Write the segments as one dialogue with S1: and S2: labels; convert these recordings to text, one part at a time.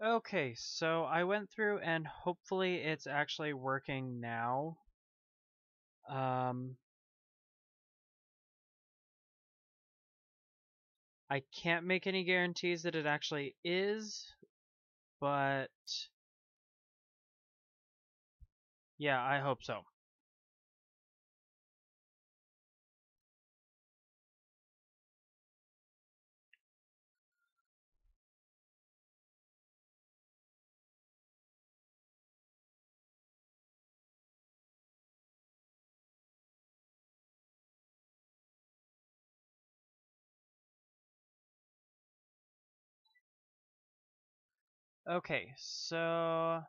S1: Okay, so I went through and hopefully it's actually working now. I can't make any guarantees that it actually is, but yeah, I hope so. Okay, so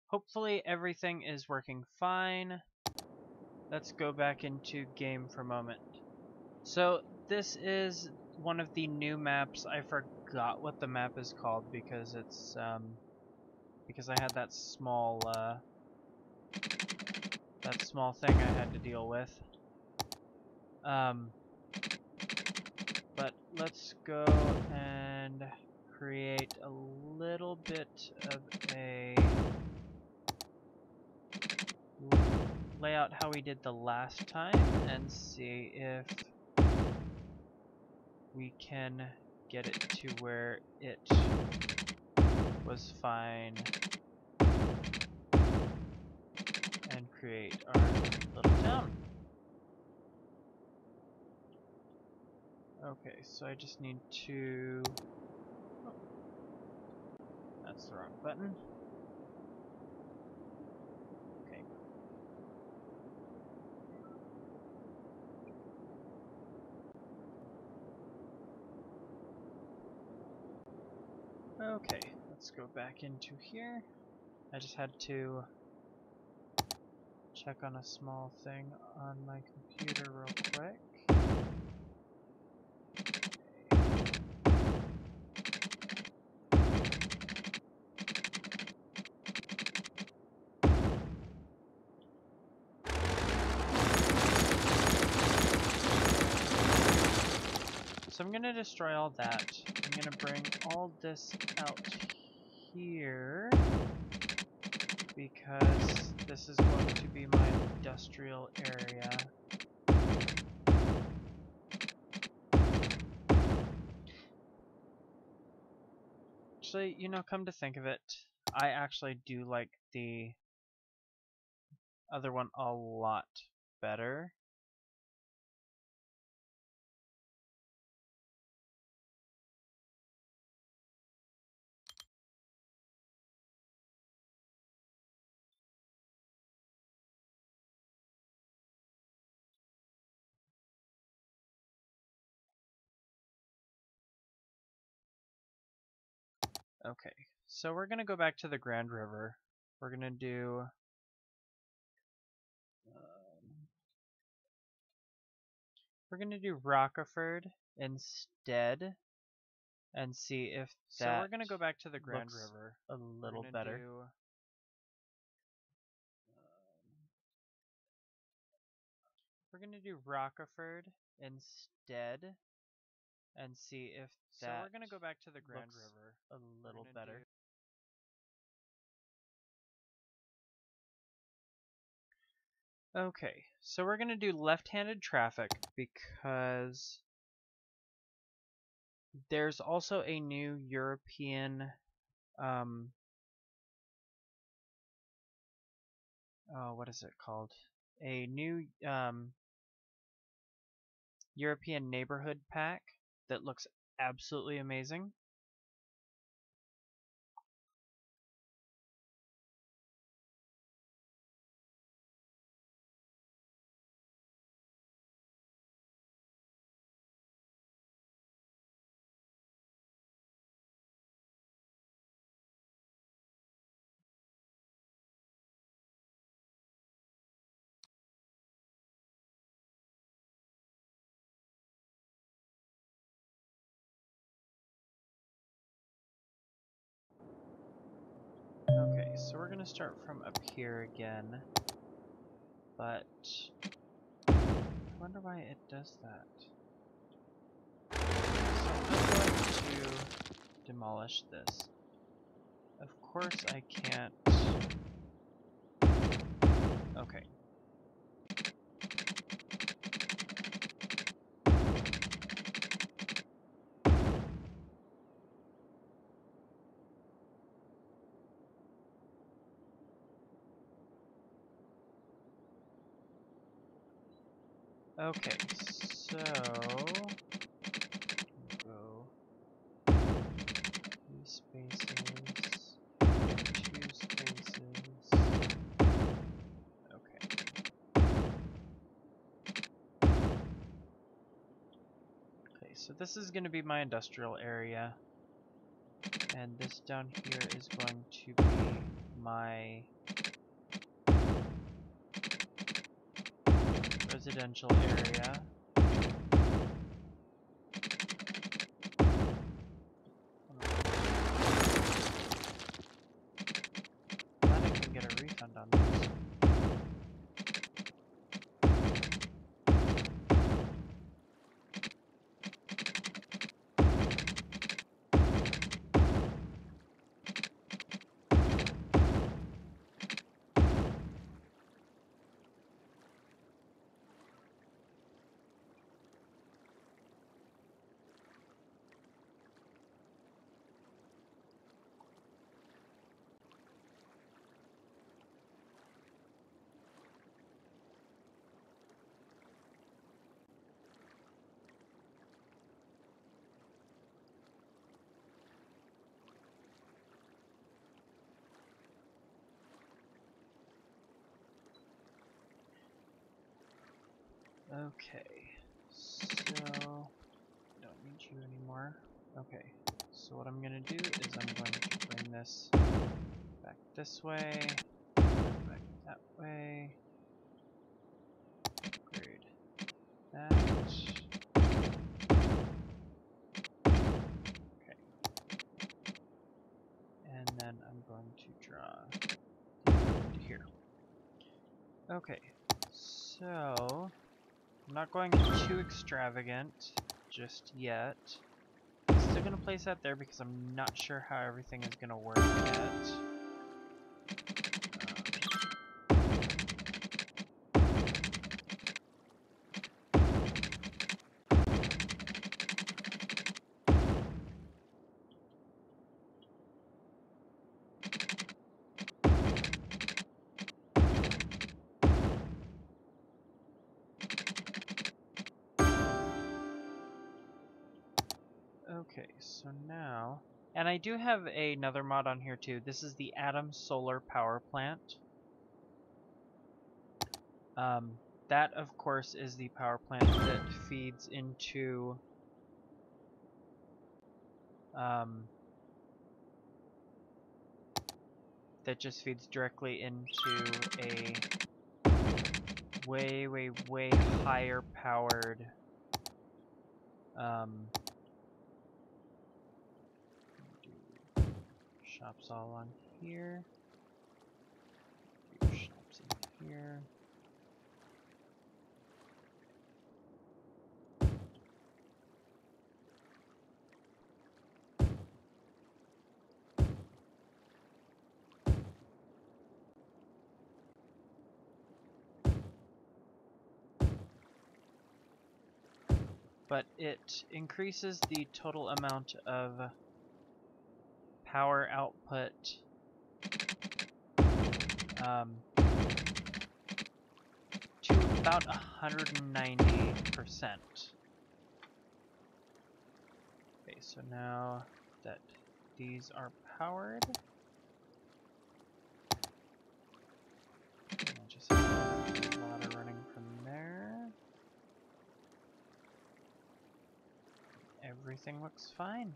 S1: hopefully everything is working fine. Let's go back into game for a moment. So this is one of the new maps. I forgot what the map is called because it's because I had that small thing I had to deal with. But let's go and create a little bit of a layout how we did the last time and see if we can get it to where it was fine and create our little town. Okay, so I just need to... Oh, that's the wrong button. Okay. Okay, let's go back into here. I just had to check on a small thing on my computer real quick. So I'm going to destroy all that. I'm going to bring all this out here because this is going to be my industrial area. Actually, you know, come to think of it, I actually do like the other one a lot better. Okay, so we're gonna go back to the Grand River. We're gonna do Rockeford instead, and see if that. So we're gonna go back to the Grand River a little better. We're gonna do Rockeford instead, and see if that. So we're gonna go back to the Grand River a little better. Okay, so we're gonna do left-handed traffic because there's also a new European oh, what is it called? A new European neighborhood pack that looks absolutely amazing. Okay, so we're gonna start from up here again, but I wonder why it does that. I'm going to demolish this. Of course I can't. Okay. Okay, so go these spaces, 2 spaces. Okay. Okay, so this is going to be my industrial area, and this down here is going to be my residential area. Glad I can get a refund on this. Okay, so don't need you anymore. Okay, so what I'm gonna do is I'm going to bring this back this way, back that way, upgrade that. Okay, and then I'm going to draw into here. Okay, so I'm not going too extravagant just yet. I'm still going to place that there because I'm not sure how everything is going to work yet. Okay, so now, and I do have another mod on here too. This is the Atom Solar Power Plant. That, of course, is the power plant that feeds into that just feeds directly into a way higher powered do shops all on here, do shops in here. But it increases the total amount of power output to about 190%. Okay, so now that these are powered, I just have water running from there. Everything looks fine.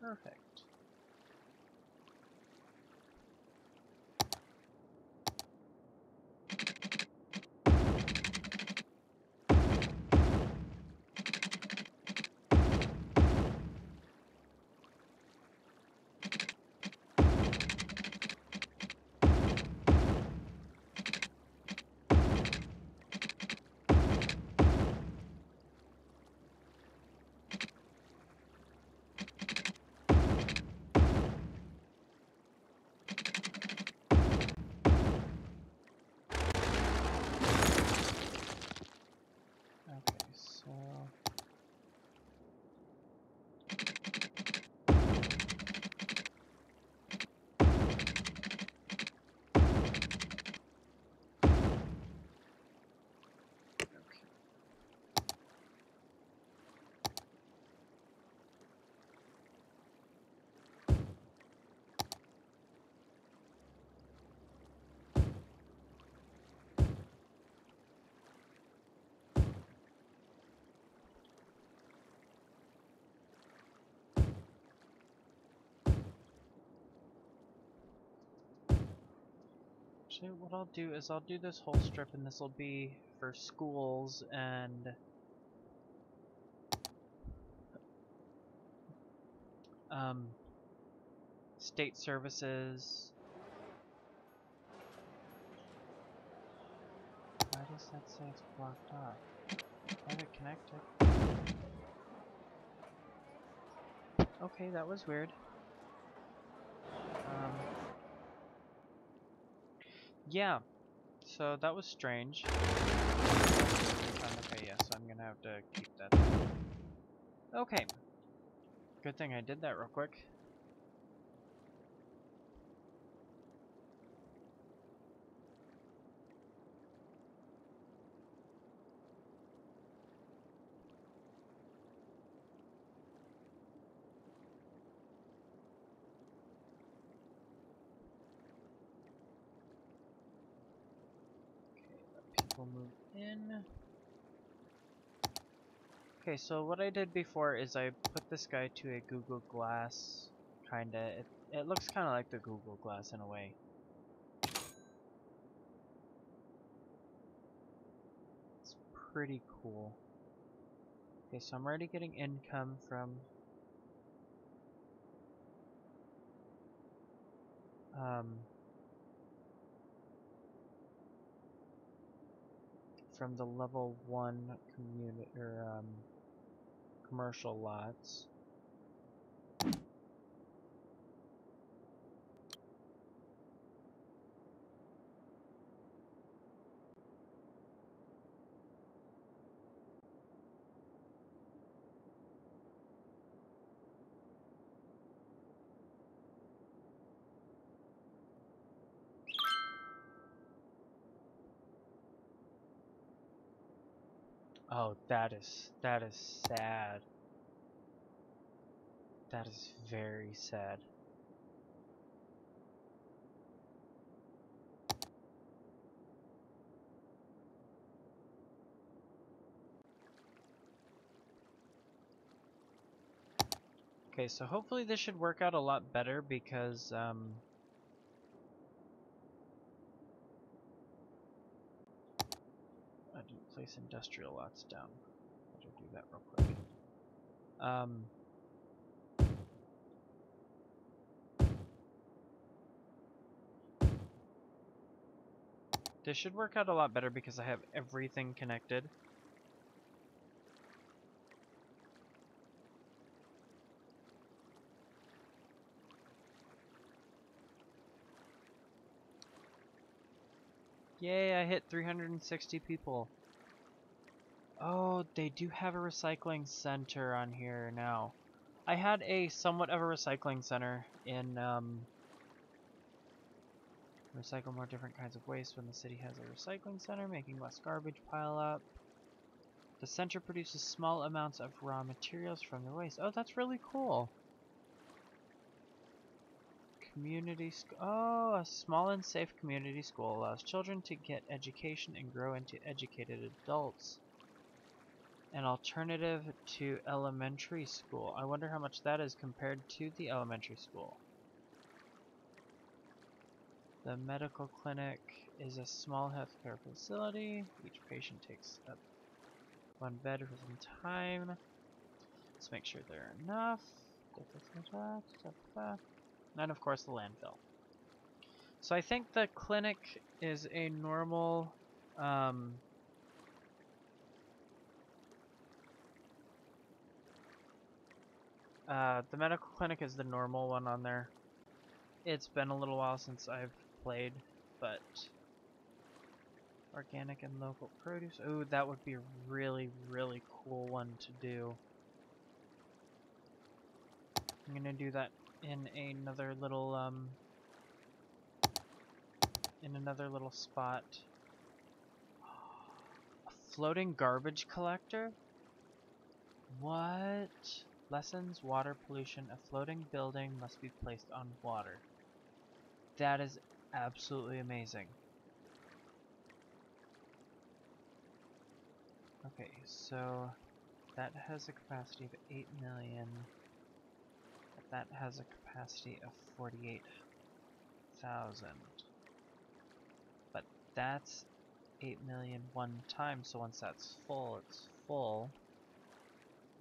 S1: Perfect. Actually, what I'll do is I'll do this whole strip, and this will be for schools and state services. Why does that say it's blocked off? I have it connected. Okay, that was weird. Yeah, so that was strange. Okay, yeah, so I'm gonna have to keep that there. Okay. Good thing I did that real quick. People move in. Okay, so what I did before is I put this guy to a Google Glass, kinda. It looks kinda like the Google Glass in a way. It's pretty cool. Okay, so I'm already getting income from the level 1 community or commercial lots. Oh, that is sad. That is very sad. Okay, so hopefully this should work out a lot better because I didn't place industrial lots down. Better do that real quick. This should work out a lot better because I have everything connected. Yay, I hit 360 people. Oh, they do have a recycling center on here now. I had a somewhat of a recycling center in, recycle more different kinds of waste when the city has a recycling center, making less garbage pile up. The center produces small amounts of raw materials from the waste. Oh, that's really cool. Oh, a small and safe community school allows children to get education and grow into educated adults. An alternative to elementary school. I wonder how much that is compared to the elementary school. The medical clinic is a small healthcare facility. Each patient takes up one bed for some time. Let's make sure there are enough. And of course the landfill. So I think the clinic is a normal the medical clinic is the normal one on there. It's been a little while since I've played, but organic and local produce. Ooh, that would be a really, really cool one to do. I'm gonna do that in another little spot. A floating garbage collector? What? Lessons water pollution. A floating building must be placed on water. That is absolutely amazing. Okay, so that has a capacity of 8 million. That has a capacity of 48,000. that's 8 million one time, so once that's full, it's full.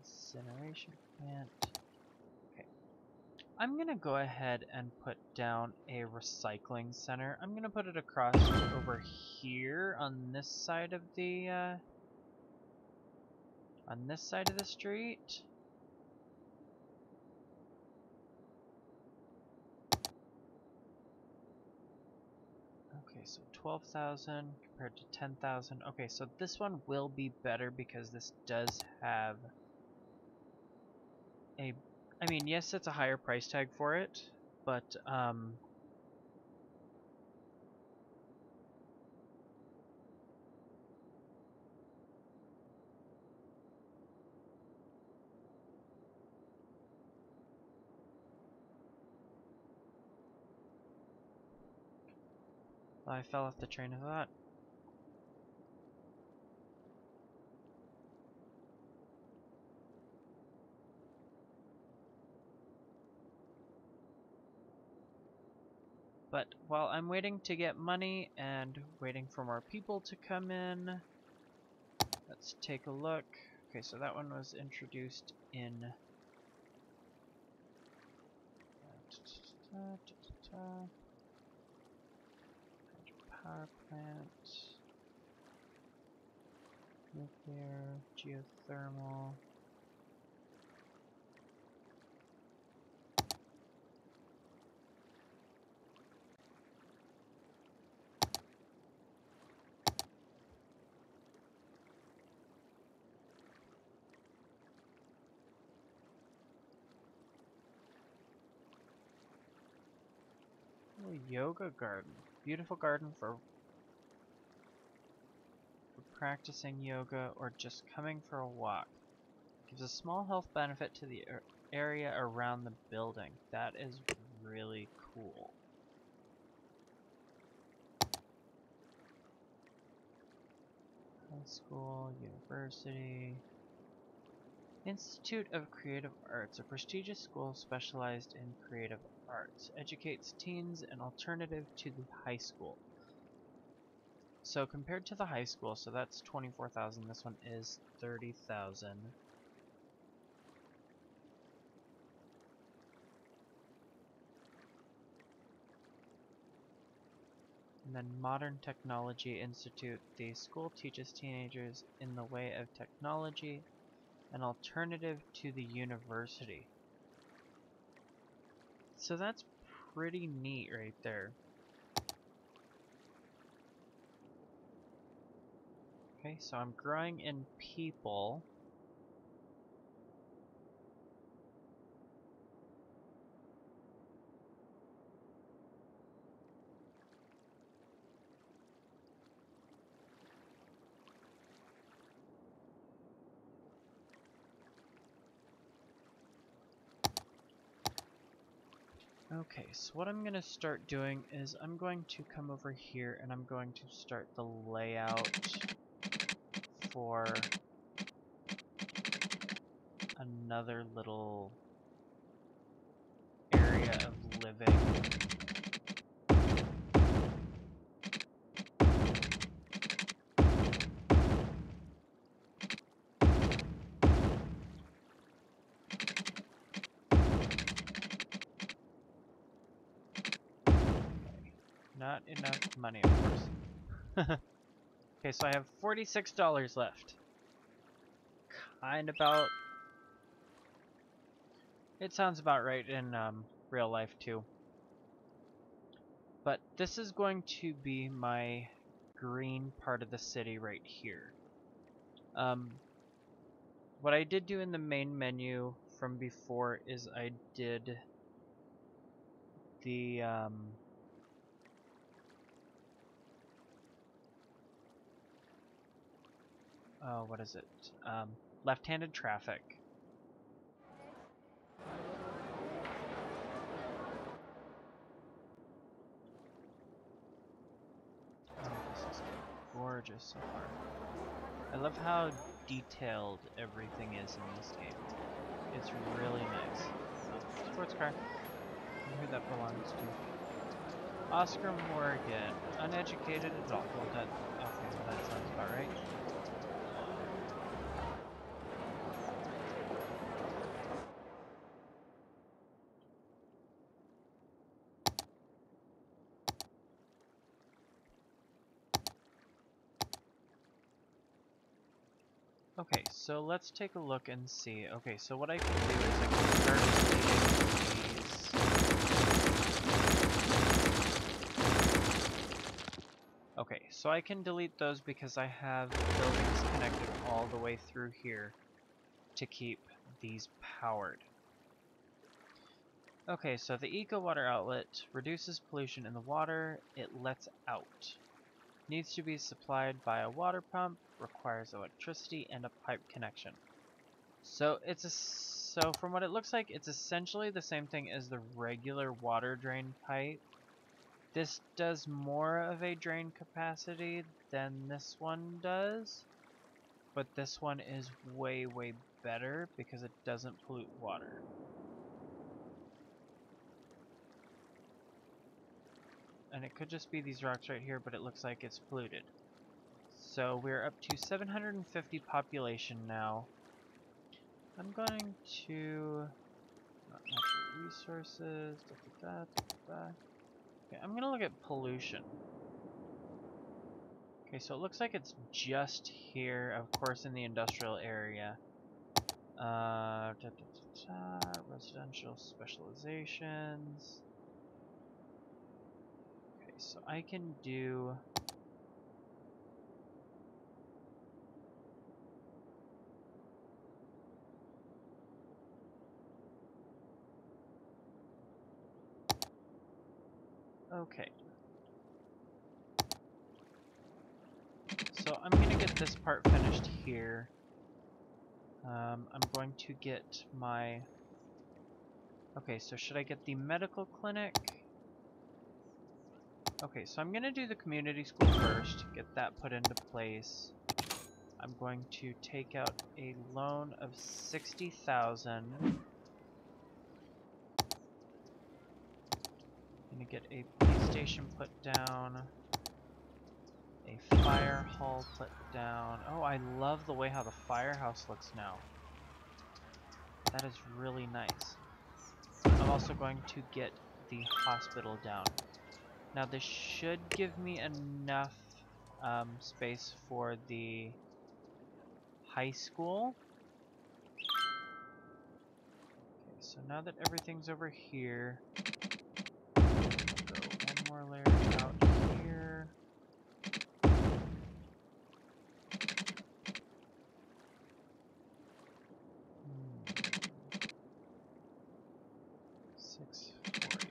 S1: Incineration plant. Okay. I'm gonna go ahead and put down a recycling center. I'm gonna put it across over here on this side of the street. Okay, so 12,000 compared to 10,000. Okay, so this one will be better because this does have a, I mean, yes, it's a higher price tag for it, but I fell off the train of thought. But while I'm waiting to get money and waiting for more people to come in, let's take a look. Okay, so that one was introduced in power plant, nuclear, geothermal. Oh, yoga garden. Beautiful garden for practicing yoga or just coming for a walk. Gives a small health benefit to the area around the building. That is really cool. High school, university. Institute of Creative Arts, a prestigious school specialized in creative arts. Educates teens an alternative to the high school. So compared to the high school, so that's 24,000, this one is 30,000. And then Modern Technology Institute, the school teaches teenagers in the way of technology, an alternative to the university. So that's pretty neat right there. Okay, so I'm growing in people. Okay, so what I'm going to start doing is I'm going to come over here and I'm going to start the layout for another little area of living. Not enough money, of course. Okay, so I have $46 left. It sounds about right in real life too. But this is going to be my green part of the city right here. What I did do in the main menu from before is I did the what is it? Left-handed traffic. Oh, this is gorgeous so far. I love how detailed everything is in this game. It's really nice. Oh, sports car. I wonder who that belongs to. Oscar Morgan, uneducated adult. Well, okay, well, that sounds about right. Okay, so let's take a look and see. Okay, so what I can do is I can start deleting these. Okay, so I can delete those because I have buildings connected all the way through here to keep these powered. Okay, so the eco water outlet reduces pollution in the water it lets out. Needs to be supplied by a water pump, requires electricity and a pipe connection. So so from what it looks like, it's essentially the same thing as the regular water drain pipe. This does more of a drain capacity than this one does, but this one is way, way better because it doesn't pollute water. And it could just be these rocks right here, but it looks like it's polluted. So we're up to 750 population now. I'm going to not natural resources. Okay, I'm gonna look at pollution. Okay, so it looks like it's just here, of course, in the industrial area. Residential specializations. Okay, so I can do. Okay. So I'm gonna get this part finished here. I'm going to get my... Okay, so should I get the medical clinic? Okay, so I'm gonna do the community school first, get that put into place. I'm going to take out a loan of 60,000. Gonna get a police station put down. A fire hall put down. Oh, I love the way how the firehouse looks now. That is really nice. I'm also going to get the hospital down. Now this should give me enough space for the high school. Okay, so now that everything's over here, go one more layer out here. 640.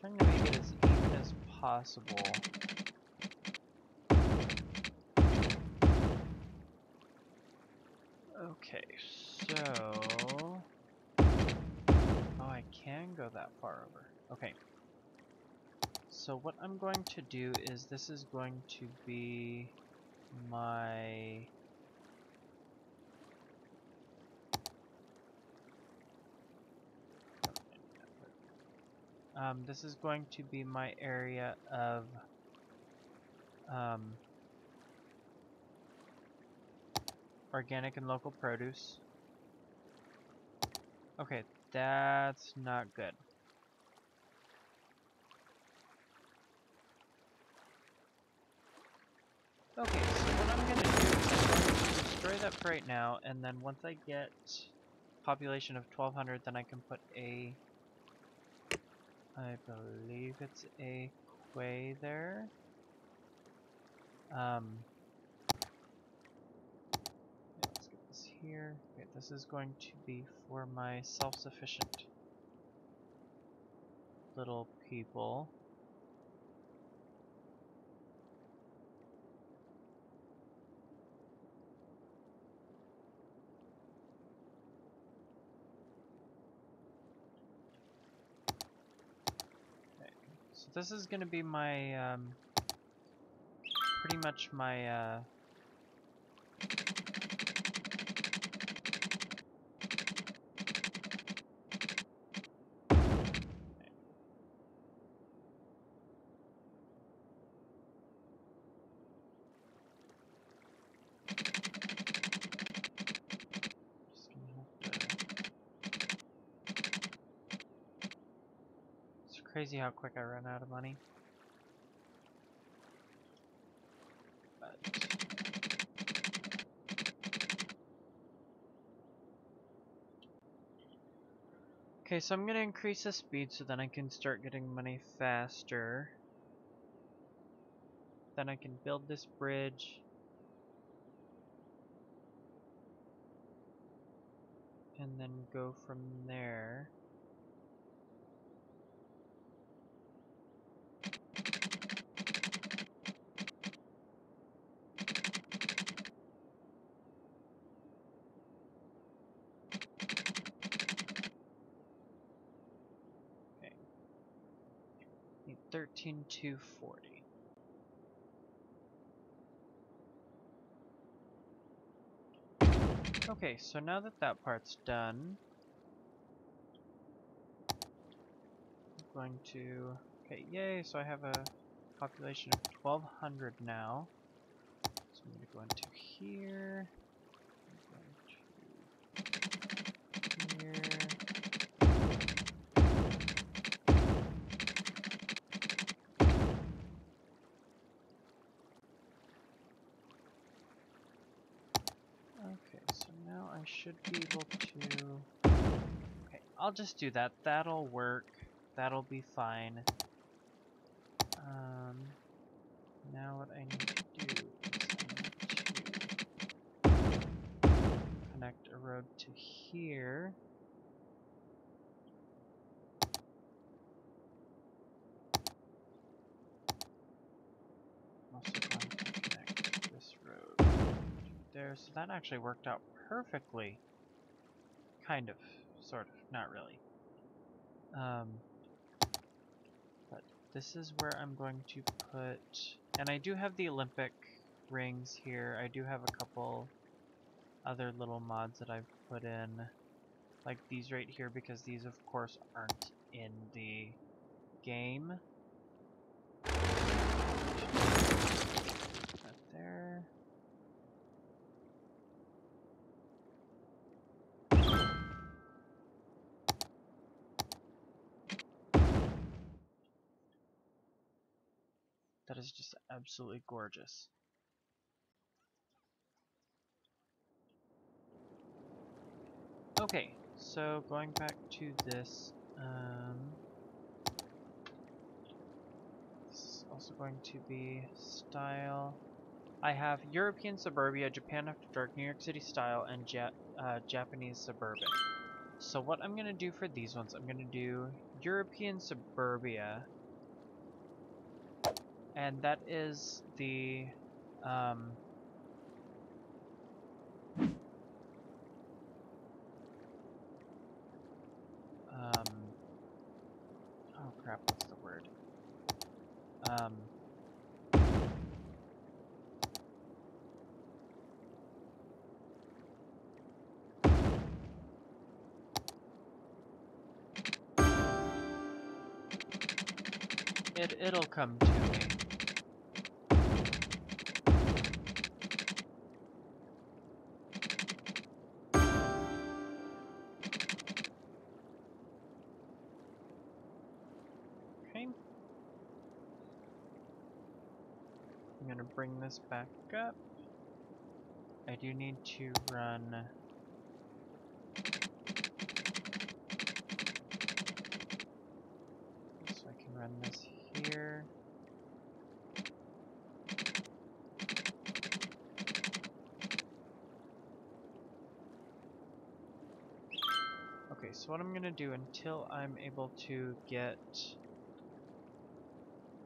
S1: Trying to make it as even as possible. Okay, so... Oh, I can go that far over. Okay. So what I'm going to do is this is going to be my... this is going to be my area of organic and local produce. Okay, that's not good. Okay, so what I'm going to do is I'm going to destroy that for right now, and then once I get population of 1200, then I can put a... I believe it's a quay there. Yeah, let's get this here. Okay, this is going to be for my self-sufficient little people. Okay, so this is going to be my, pretty much my, Crazy how quick I run out of money. But okay, so I'm gonna increase the speed so then I can start getting money faster. Then I can build this bridge. And then go from there. Okay. Need 13,240. Okay, so now that that part's done, I'm going to... Okay, yay, so I have a population of 1,200 now. So I'm going to go into here. I'm going to here. Okay, so now I should be able to... Okay, I'll just do that. That'll work. That'll be fine. Now what I need to do is I need to connect a road to here. I'm also going to connect this road to there. So that actually worked out perfectly. Kind of, sort of, not really. But this is where I'm going to put, and I do have the Olympic rings here. I do have a couple other little mods that I've put in, like these right here, because these of course aren't in the game. That there. That is just absolutely gorgeous. Okay, so going back to this, this is also going to be style. I have European suburbia, Japan After Dark, New York City style, and Japanese suburban. So what I'm going to do for these ones, I'm going to do European suburbia, and that is the oh crap, what's the word? It'll come to me. Okay. I'm gonna bring this back up. I do need to run so I can run this here. Okay, so what I'm gonna do until I'm able to get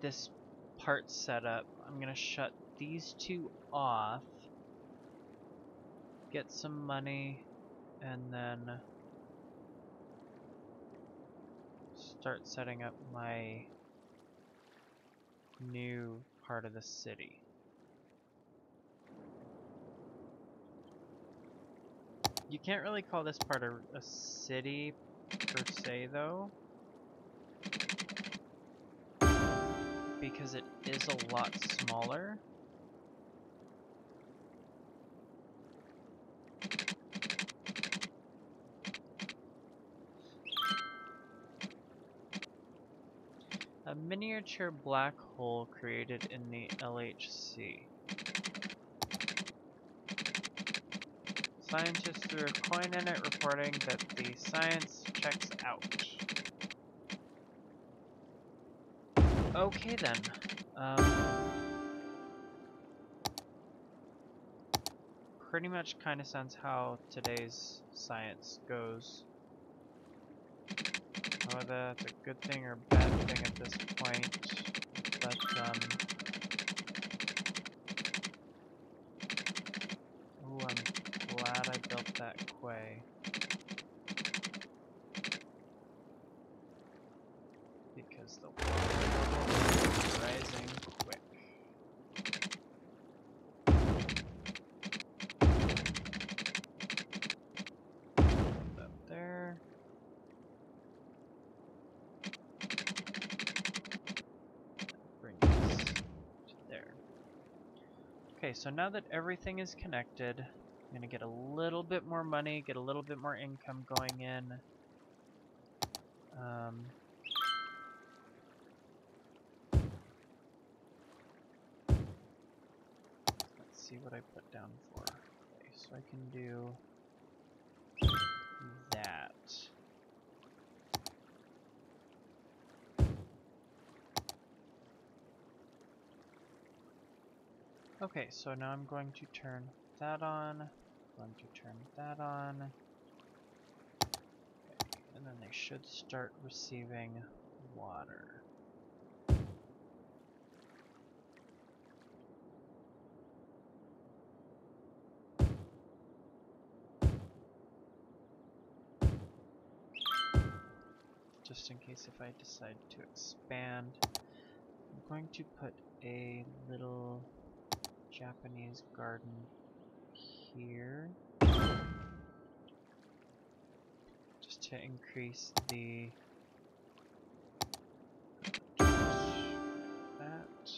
S1: this part set up, I'm gonna shut these two off, get some money, and then start setting up my new part of the city. You can't really call this part a city per se though, because it is a lot smaller. A miniature black hole created in the LHC. Scientists threw a coin in it, reporting that the science checks out. Okay then. Pretty much kind of sounds how today's science goes. Whether that's a good thing or bad thing at this point, but ooh, I'm glad I built that quay. Because the water is rising quick. Put that there. Bring this to there. Okay, so now that everything is connected, I'm gonna get a little bit more money, get a little bit more income going in. Let's see what I put down for. Okay, so I can do that. Okay, so now I'm going to turn that on. Going to turn that on. Okay, and then they should start receiving water. Just in case if I decide to expand, I'm going to put a little Japanese garden here. Just to increase the that.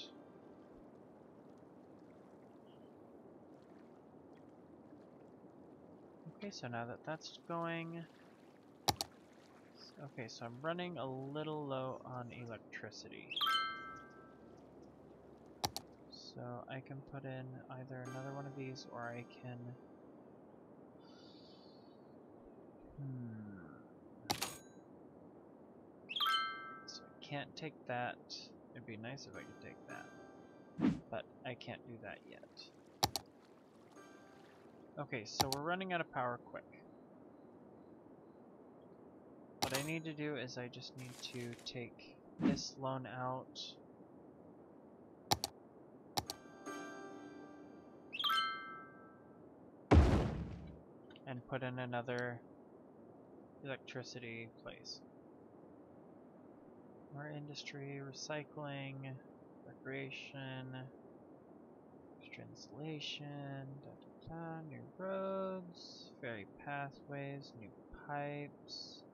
S1: Okay, so now that that's going, okay, so I'm running a little low on electricity. So I can put in either another one of these or I can so I can't take that. It'd be nice if I could take that, but I can't do that yet. Okay, so we're running out of power quick. What I need to do is I just need to take this loan out. And put in another electricity place. More industry, recycling, recreation, extra insulation, new roads, ferry pathways, new pipes,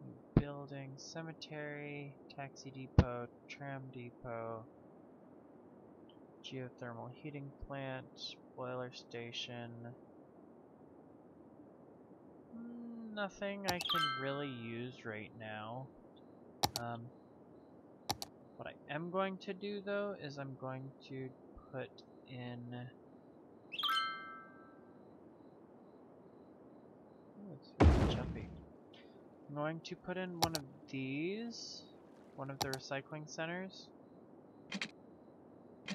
S1: new buildings, cemetery, taxi depot, tram depot, geothermal heating plant, boiler station. Nothing I can really use right now. What I am going to do though is I'm going to put in it's really jumpy. I'm going to put in one of these, one of the recycling centers,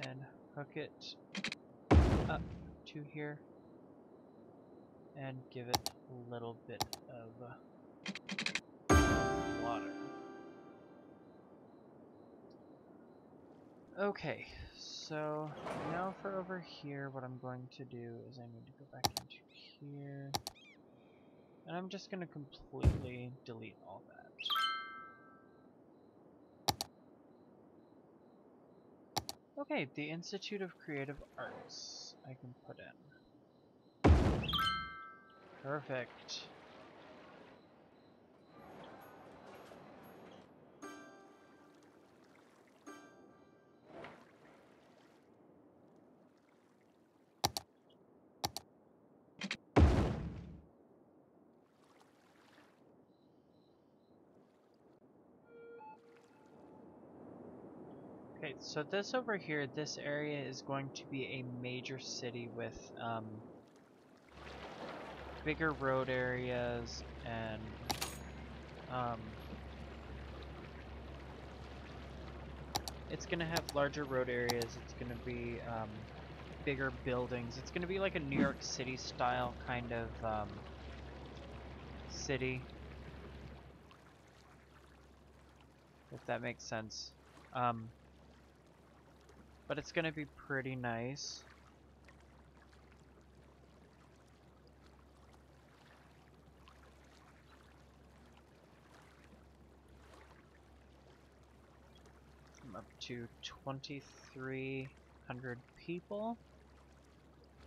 S1: and hook it up to here and give it a little bit of water. Okay, so now for over here, what I'm going to do is I need to go back into here, and I'm just going to completely delete all that. Okay, the Institute of Creative Arts I can put in. Perfect. Okay, so this over here, this area is going to be a major city with bigger road areas and it's gonna have larger road areas. It's gonna be bigger buildings. It's gonna be like a New York City style kind of city, if that makes sense. But it's gonna be pretty nice. I'm up to 2,300 people.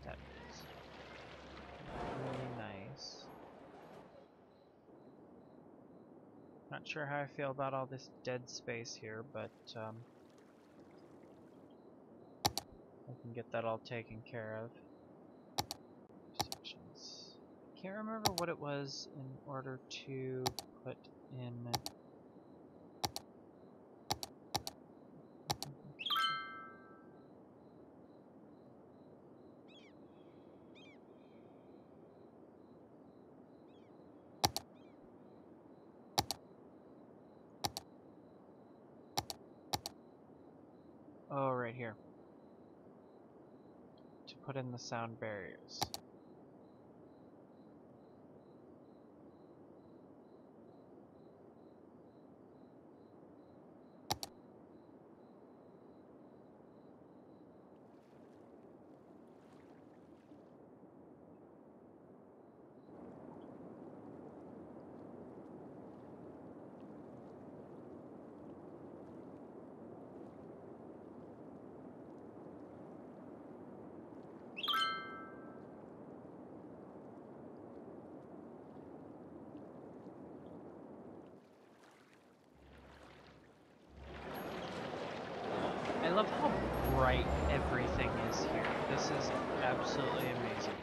S1: That is really nice. Not sure how I feel about all this dead space here, but I can get that all taken care of. Sections. Can't remember what it was in order to put in. Oh, right here. To put in the sound barriers. I love how bright everything is here. This is absolutely amazing.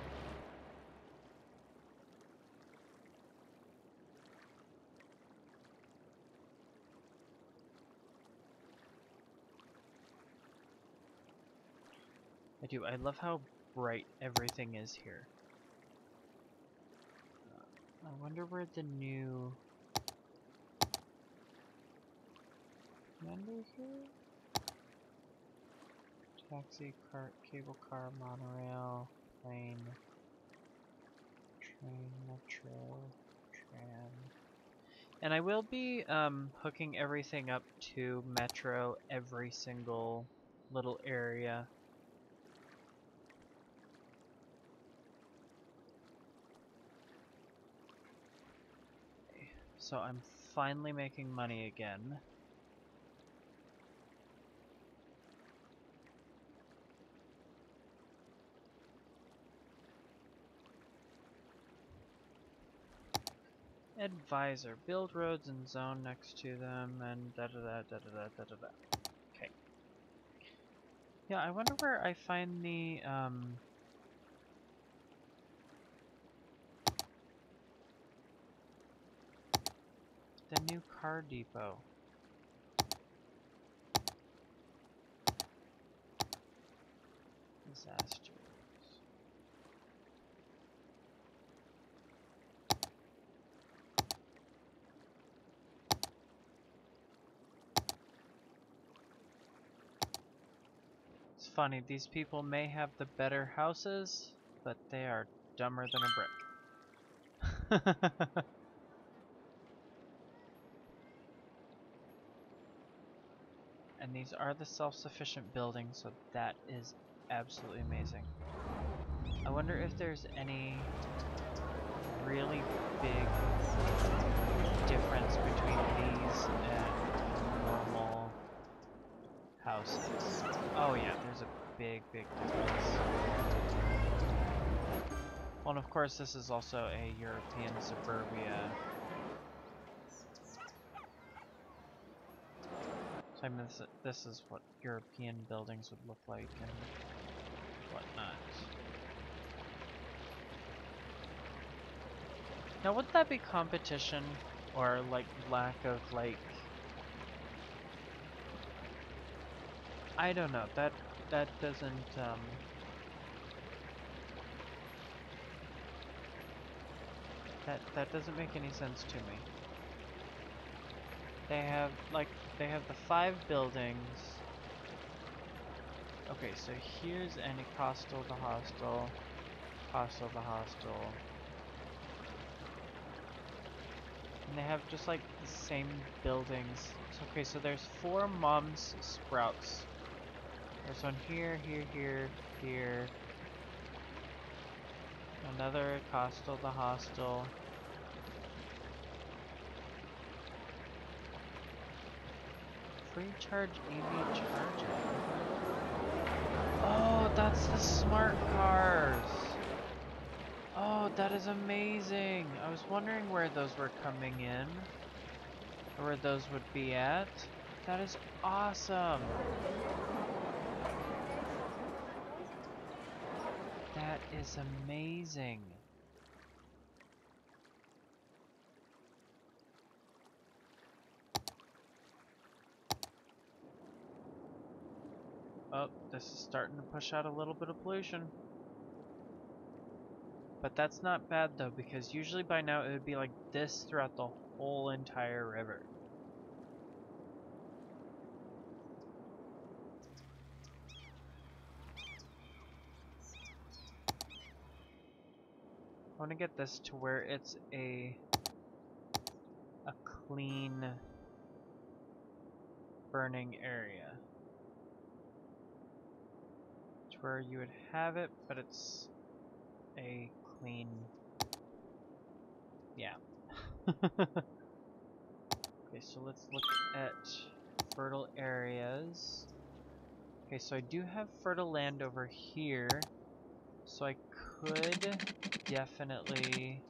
S1: I do. I love how bright everything is here. I wonder where the new commander here? Taxi, cart, cable car, monorail, plane, train, metro, tram. And I will be hooking everything up to metro, every single little area. So I'm finally making money again. Advisor. Build roads and zone next to them and da-da-da, da-da-da, da-da-da. Okay. Yeah, I wonder where I find the new car depot. Disasters. It's funny, these people may have the better houses, but they are dumber than a brick. And these are the self-sufficient buildings, so that is absolutely amazing. I wonder if there's any really big difference between these and normal houses. Oh yeah, there's a big difference. Well, and of course this is also a European suburbia. So I mean, this is what European buildings would look like and whatnot. Now, would that be competition or like lack of like I don't know. That doesn't that doesn't make any sense to me. They have the 5 buildings. Okay, so here's Anacostal the hostel, Hostel the hostel. And they have just like the same buildings. Okay, so there's 4 Mom's Sprouts. There's one here, here, here, here. Another Costal the hostel. Free charge EV charging. Oh, that's the smart cars. Oh, that is amazing. I was wondering where those were coming in. Or where those would be at. That is awesome. That is amazing. Oh, this is starting to push out a little bit of pollution. But that's not bad though, because usually by now it would be like this throughout the whole entire river. I want to get this to where it's a clean burning area. To where you would have it, but it's a clean... yeah. Okay, so let's look at fertile areas. Okay, so I do have fertile land over here, so I could definitely...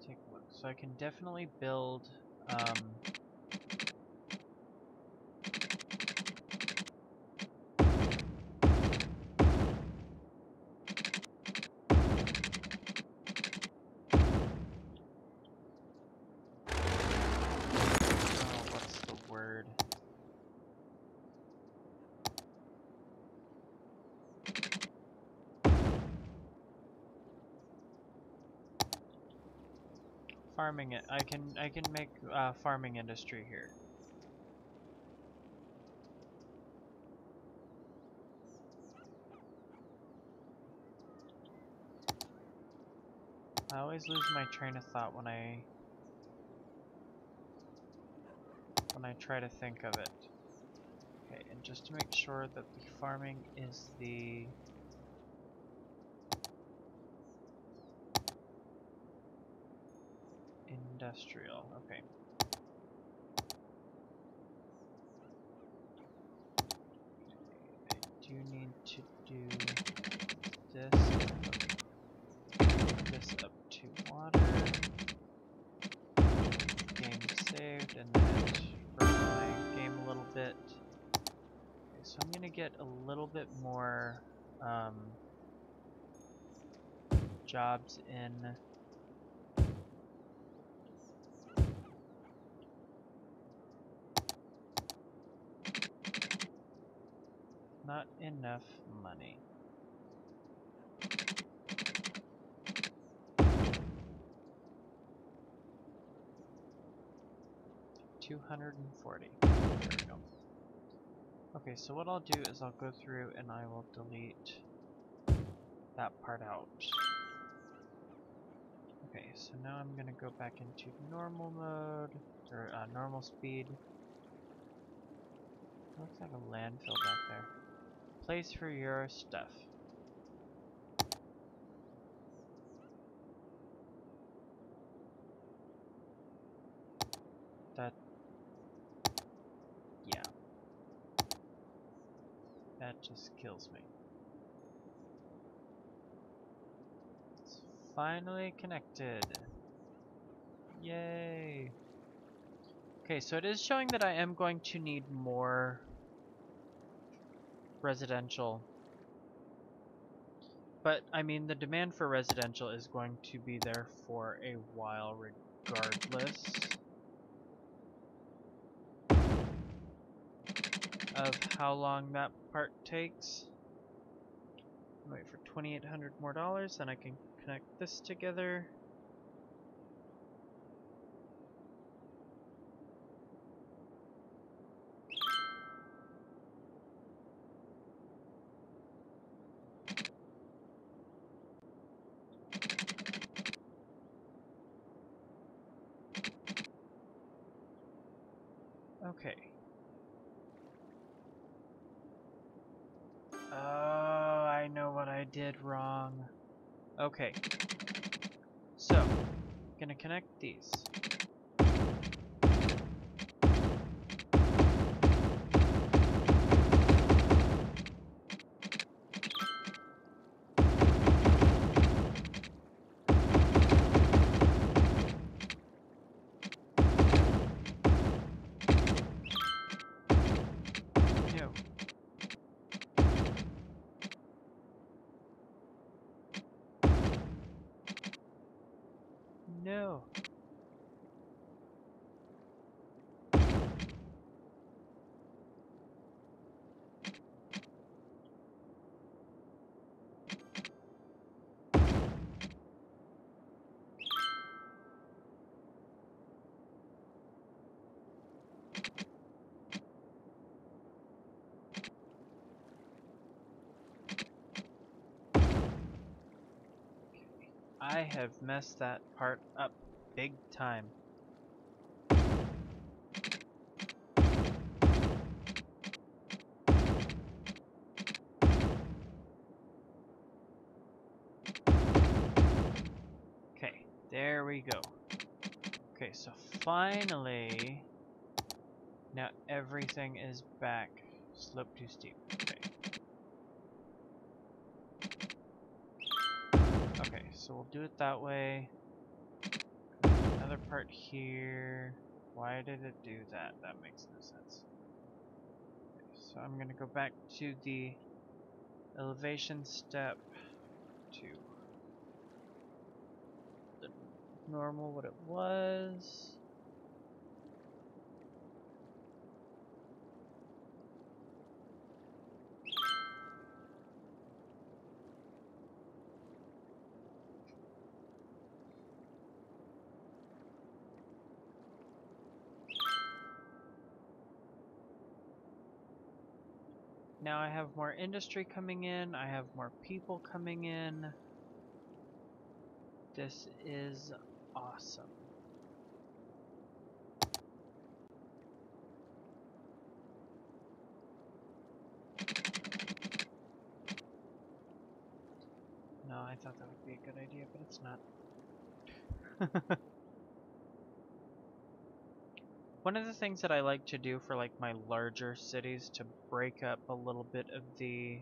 S1: take a look. So I can definitely build what's the word? Farming it. I can make farming industry here. I always lose my train of thought when I try to think of it. Okay, and just to make sure that the farming is the industrial. Okay. I do need to do this up to water. Game saved, and then it froze my game a little bit. Okay, so I'm gonna get a little bit more jobs in. Not enough money. $240. There we go. Okay, so what I'll do is I'll go through and I will delete that part out. Okay, so now I'm gonna go back into normal mode, or normal speed. Looks like a landfill back there. Place for your stuff. That, yeah. That just kills me. It's finally connected. Yay! Okay, so it is showing that I am going to need more residential. But, I mean, the demand for residential is going to be there for a while regardless of how long that part takes. Wait for $2,800 more dollars, then I can connect this together. Okay. Oh, I know what I did wrong. Okay. So, gonna connect these. No. No. I have messed that part up big time. Okay, there we go. Okay, so finally, now everything is back. Slope too steep. Okay. Okay, so we'll do it that way. Another part here. Why did it do that? That makes no sense. Okay, so I'm gonna go back to the elevation step to the normal what it was. Now I have more industry coming in, I have more people coming in. This is awesome. No, I thought that would be a good idea, but it's not. One of the things that I like to do for like my larger cities to break up a little bit of the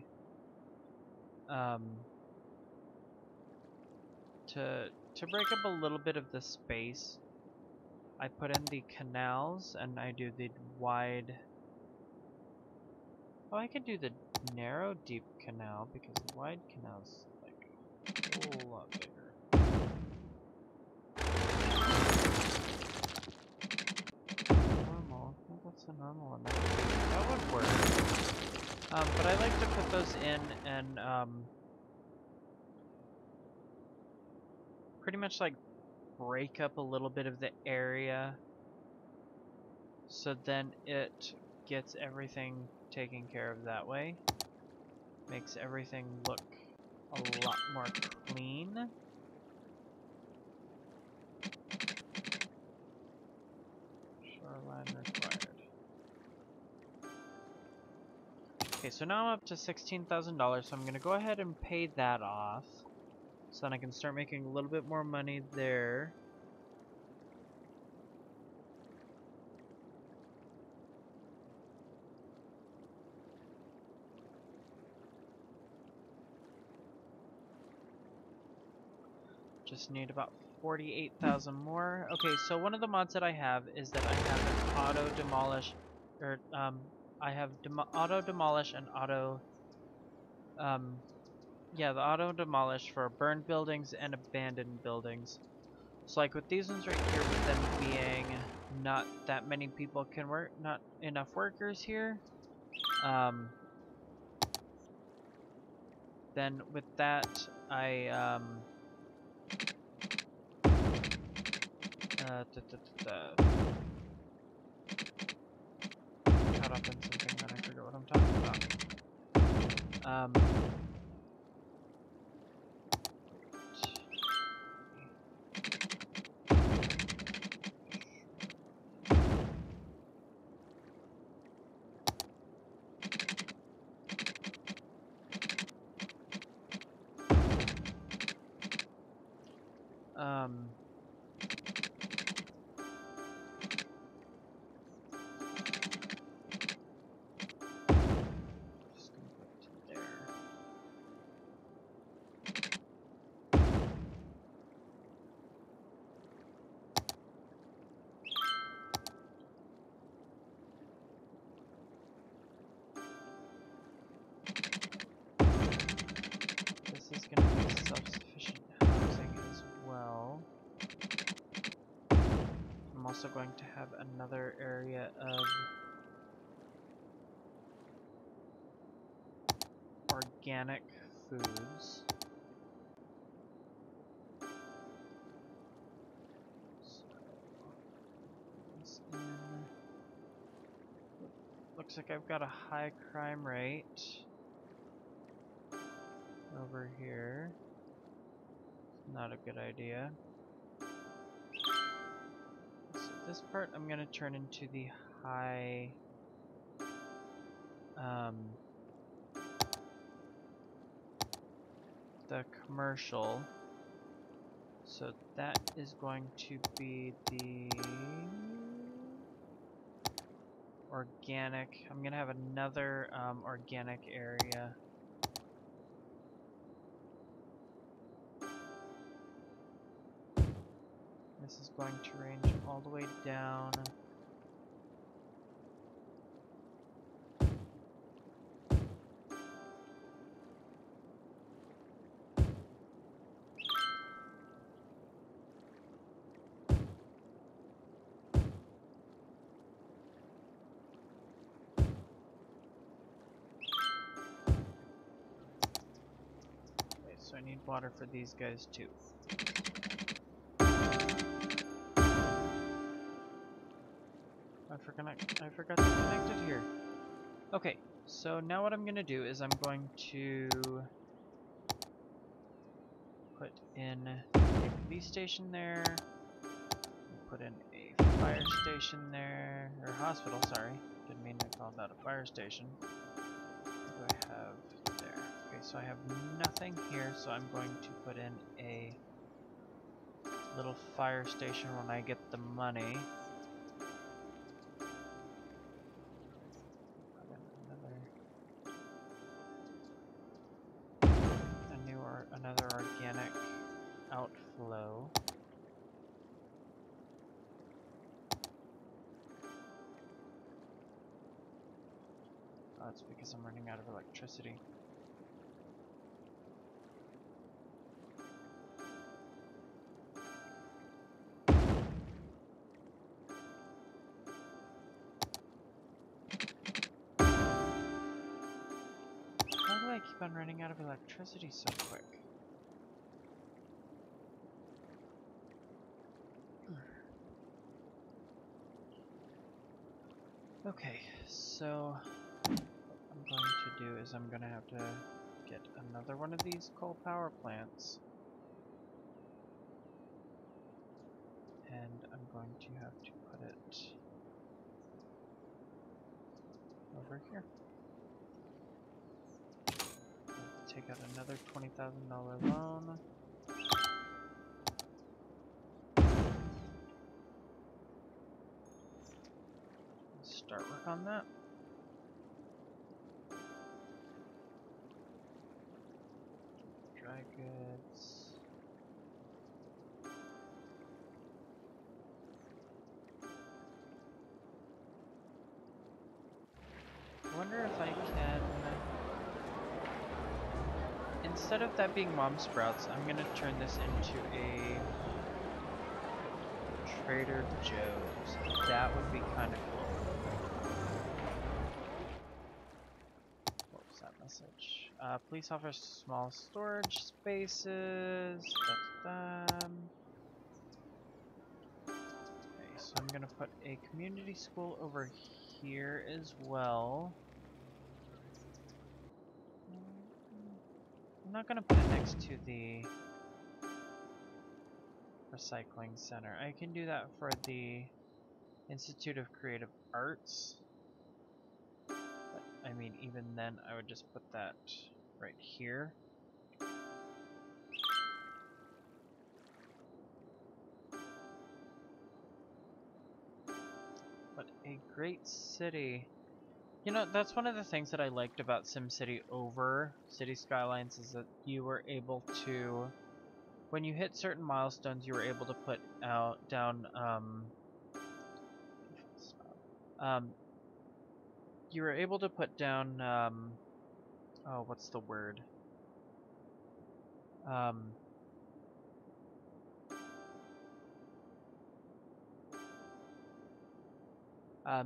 S1: to break up a little bit of the space, I put in the canals and I do the wide. Oh, I could do the narrow deep canal because the wide canal's like a whole lot bigger. Normal. I think that's a normal one. That would work. But I like to put those in and pretty much like break up a little bit of the area so then it gets everything taken care of that way. Makes everything look a lot more clean. Shoreline required. Okay, so now I'm up to $16,000, so I'm going to go ahead and pay that off. So then I can start making a little bit more money there. Just need about 48,000 more. Okay, so one of the mods that I have is that I have an auto demolish, or I have auto demolish and auto Yeah, the auto demolish for burned buildings and abandoned buildings. So like with these ones right here, with them being not that many people can work, not enough workers here. Then with that, I caught up in something that I forget what I'm talking about. Just gonna put it to there. This is gonna be self-sufficient housing as well. I'm also going to have another area of organic foods. So, looks like I've got a high crime rate over here. Not a good idea. So this part I'm gonna turn into the high the commercial. So that is going to be the organic. I'm gonna have another organic area. This is going to range all the way down. Okay, so I need water for these guys too. I forgot to connect it here. Okay, so now what I'm gonna do is I'm going to put in a police station there, put in a fire station there, or hospital, sorry. Didn't mean to call that a fire station. What do I have there? Okay, so I have nothing here, so I'm going to put in a little fire station when I get the money. Another organic outflow. Oh, that's because I'm running out of electricity. How do I keep on running out of electricity so quick? Okay, so what I'm going to do is I'm going to have to get another one of these coal power plants. And I'm going to have to put it over here. Take out another $20,000 loan. Start work on that. Dry goods. I wonder if I can instead of that being Mom Sprouts, I'm gonna turn this into a Trader Joe's. That would be kind of cool. What was that message? Police offers small storage spaces. Okay, so I'm gonna put a community school over here as well. I'm not gonna put it next to the recycling center. I can do that for the Institute of Creative Arts. But, I mean, even then, I would just put that right here. But a great city. You know, that's one of the things that I liked about SimCity over City Skylines is that you were able to, when you hit certain milestones, you were able to put down, you were able to put down, oh, what's the word?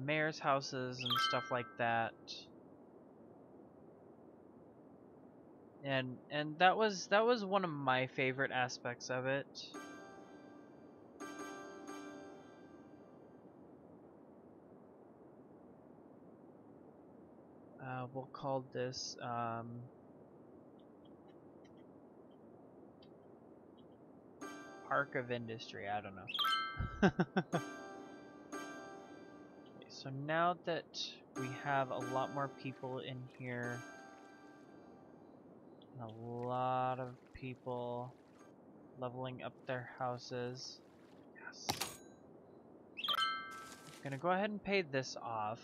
S1: Mayor's houses and stuff like that. And that was one of my favorite aspects of it. We'll call this Park of Industry, I don't know. Okay, so now that we have a lot more people in here, and a lot of people leveling up their houses. Yes. Okay. I'm gonna go ahead and pay this off.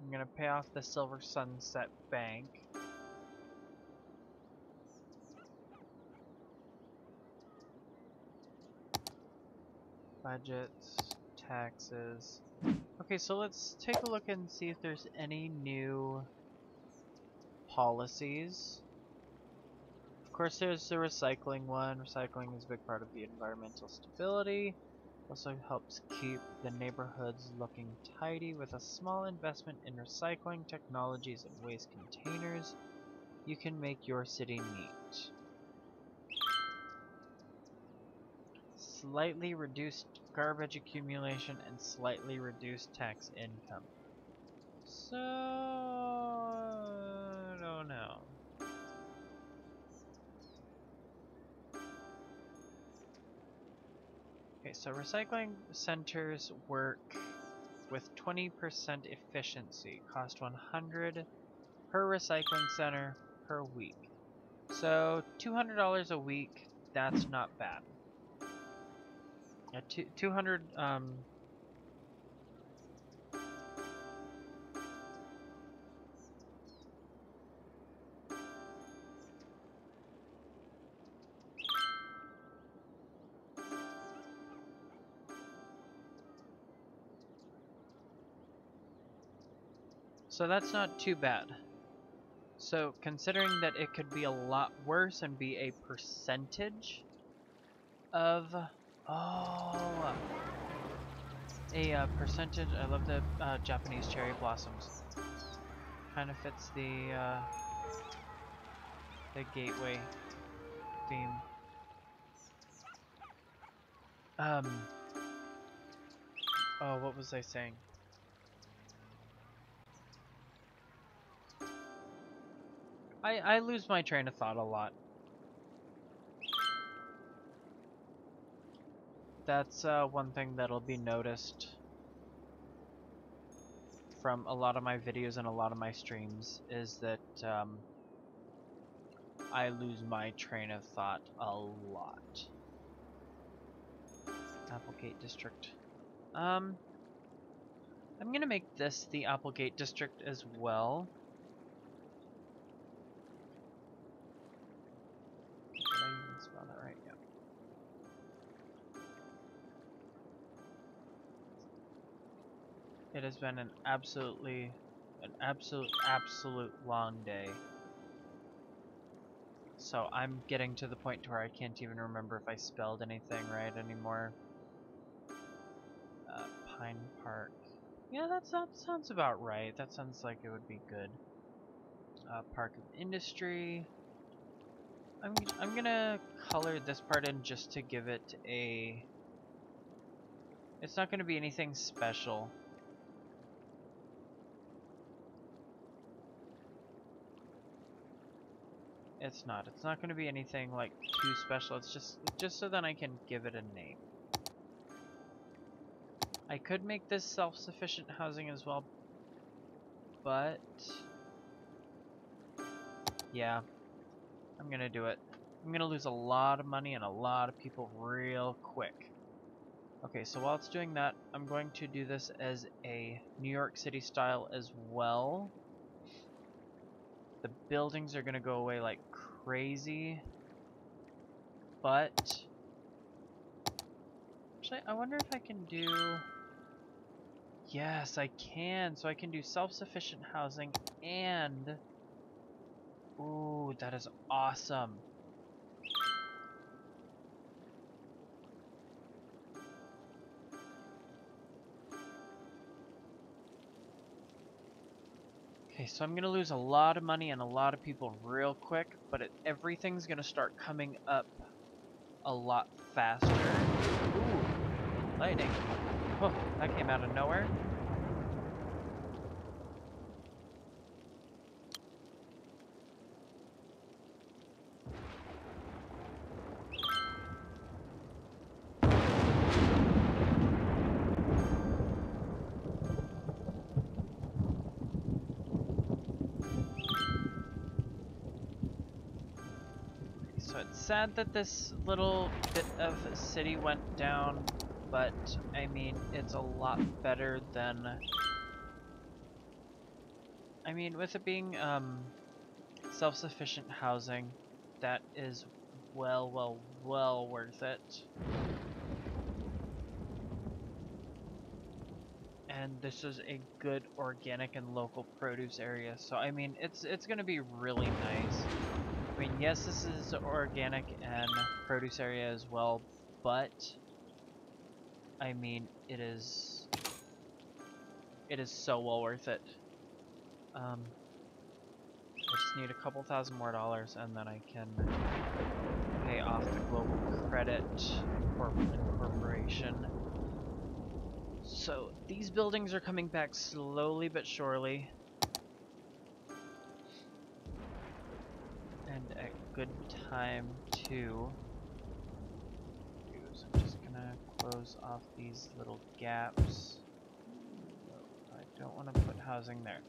S1: I'm gonna pay off the Silver Sunset Bank. Budgets, taxes. Okay, so let's take a look and see if there's any new policies. Of course, there's the recycling one. Recycling is a big part of the environmental stability. Also helps keep the neighborhoods looking tidy with a small investment in recycling technologies and waste containers. You can make your city neat. Slightly reduced garbage accumulation and slightly reduced tax income. So, I don't know. Okay, so recycling centers work with 20% efficiency. Cost 100 per recycling center per week. So $200 a week, that's not bad. 200 so that's not too bad. So considering that it could be a lot worse and be a percentage of a percentage. I love the Japanese cherry blossoms. Kind of fits the gateway theme. Oh, what was I saying? I lose my train of thought a lot. That's one thing that'll be noticed from a lot of my videos and a lot of my streams is that I lose my train of thought a lot. Applegate District. I'm gonna make this the Applegate District as well. Did I even spell that right? Yeah. It has been an absolute long day. So I'm getting to the point to where I can't even remember if I spelled anything right anymore. Pine Park. Yeah, that sounds about right. That sounds like it would be good. Park of Industry. I'm gonna color this part in just to give it a... It's not gonna be anything special. It's not. It's not gonna be anything like too special. It's just so that I can give it a name. I could make this self-sufficient housing as well, but yeah, I'm gonna do it. I'm gonna lose a lot of money and a lot of people real quick. Okay, so while it's doing that, I'm going to do this as a New York City style as well. The buildings are gonna go away like crazy, but actually, I wonder if I can do... Yes, I can. So I can do self-sufficient housing and... Ooh, that is awesome. Okay, so I'm going to lose a lot of money and a lot of people real quick, but everything's going to start coming up a lot faster. Ooh, lightning. Oh, that came out of nowhere. So it's sad that this little bit of city went down, but I mean, it's a lot better than... I mean, with it being self-sufficient housing, that is well worth it. And this is a good organic and local produce area, so I mean, it's gonna be really nice. I mean, yes, this is organic and produce area as well, but I mean, it is so well worth it. I just need a couple thousand more dollars, and then I can pay off the global credit incorporation. So these buildings are coming back slowly but surely. And a good time to use. I'm just gonna close off these little gaps. No, I don't want to put housing there.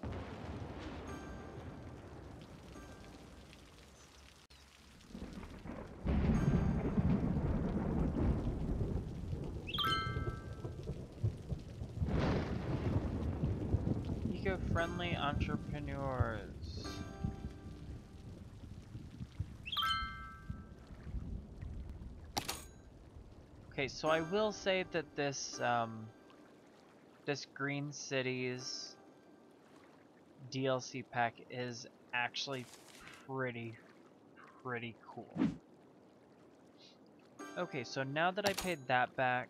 S1: Eco-friendly entrepreneurs. Okay, so I will say that this this Green Cities DLC pack is actually pretty cool. Okay, so now that I paid that back,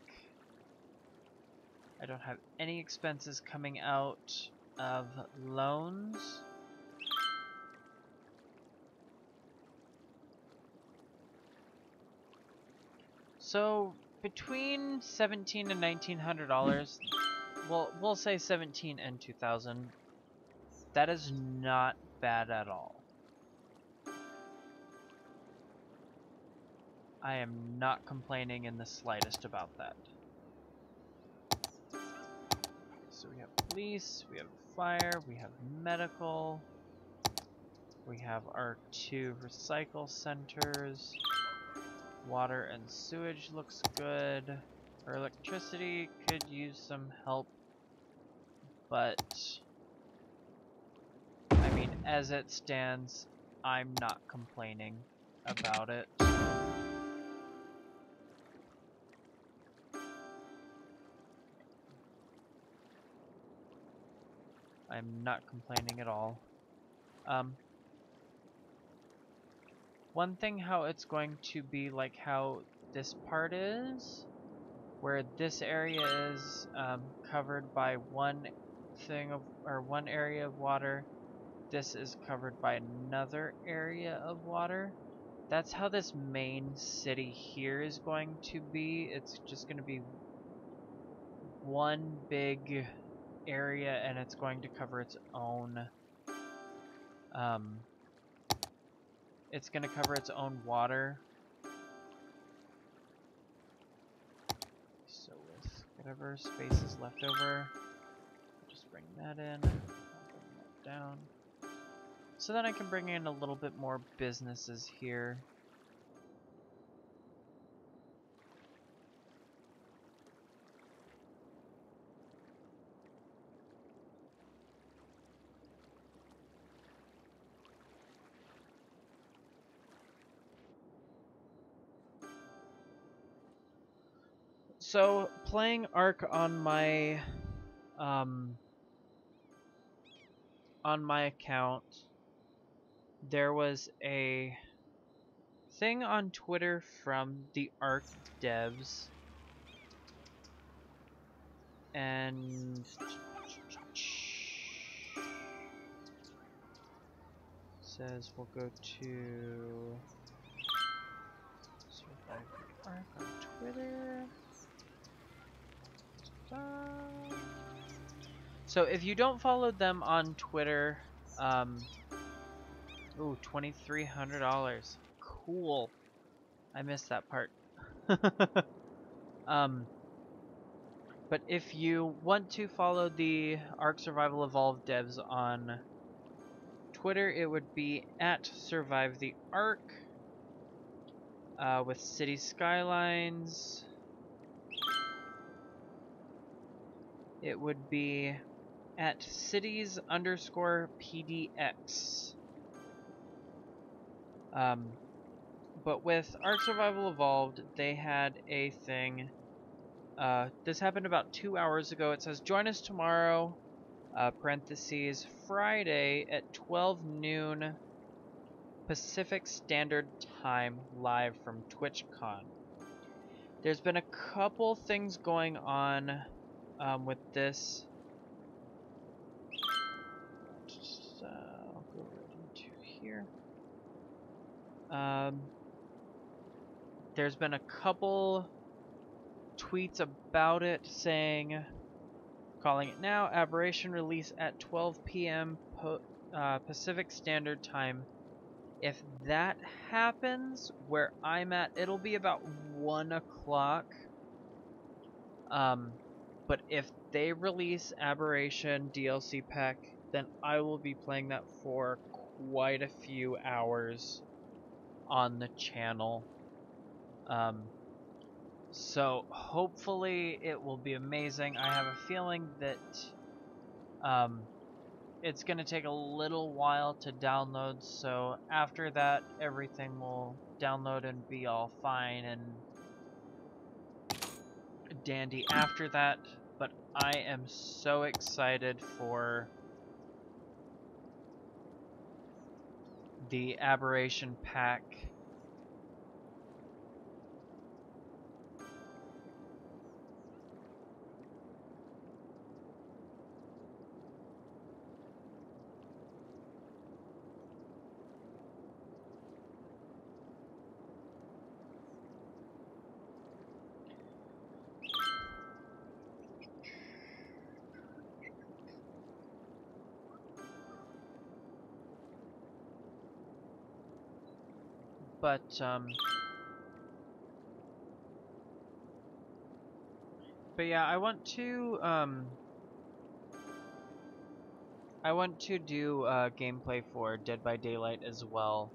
S1: I don't have any expenses coming out of loans. So between $1,700 and $1,900, well, we'll say 17 and 2,000. That is not bad at all. I am not complaining in the slightest about that. So we have police, we have fire, we have medical, we have our 2 recycle centers. Water and sewage looks good. Our electricity could use some help, but I mean, as it stands, I'm not complaining about it. I'm not complaining at all. one thing how it's going to be like how this part is, where this area is covered by one area of water. This is covered by another area of water. That's how this main city here is going to be. It's just going to be one big area, and it's going to cover its own water. So with whatever space is left over, I'll just bring that in. I'll bring that down. So then I can bring in a little bit more businesses here. So playing Ark on my account, there was a thing on Twitter from the Ark devs, and says we'll go to Survive the Ark on Twitter. So if you don't follow them on Twitter, ooh, $2,300. Cool. I missed that part. But if you want to follow the Ark Survival Evolved devs on Twitter, it would be at Survive the Ark with City Skylines. It would be at cities_PDX. But with Ark Survival Evolved, they had a thing. This happened about 2 hours ago. It says, join us tomorrow, parentheses, Friday at 12 noon Pacific Standard Time, live from TwitchCon. There's been a couple things going on with this. I'll go right into here. There's been a couple tweets about it saying, calling it now, Aberration release at 12 p.m. Pacific Standard Time. If that happens, where I'm at, it'll be about 1 o'clock. But if they release Aberration DLC pack, then I will be playing that for quite a few hours on the channel. So hopefully it will be amazing. I have a feeling that it's going to take a little while to download, so after that everything will download and be all fine and dandy after that. But I am so excited for the Aberration pack. But yeah, I want to do gameplay for Dead by Daylight as well.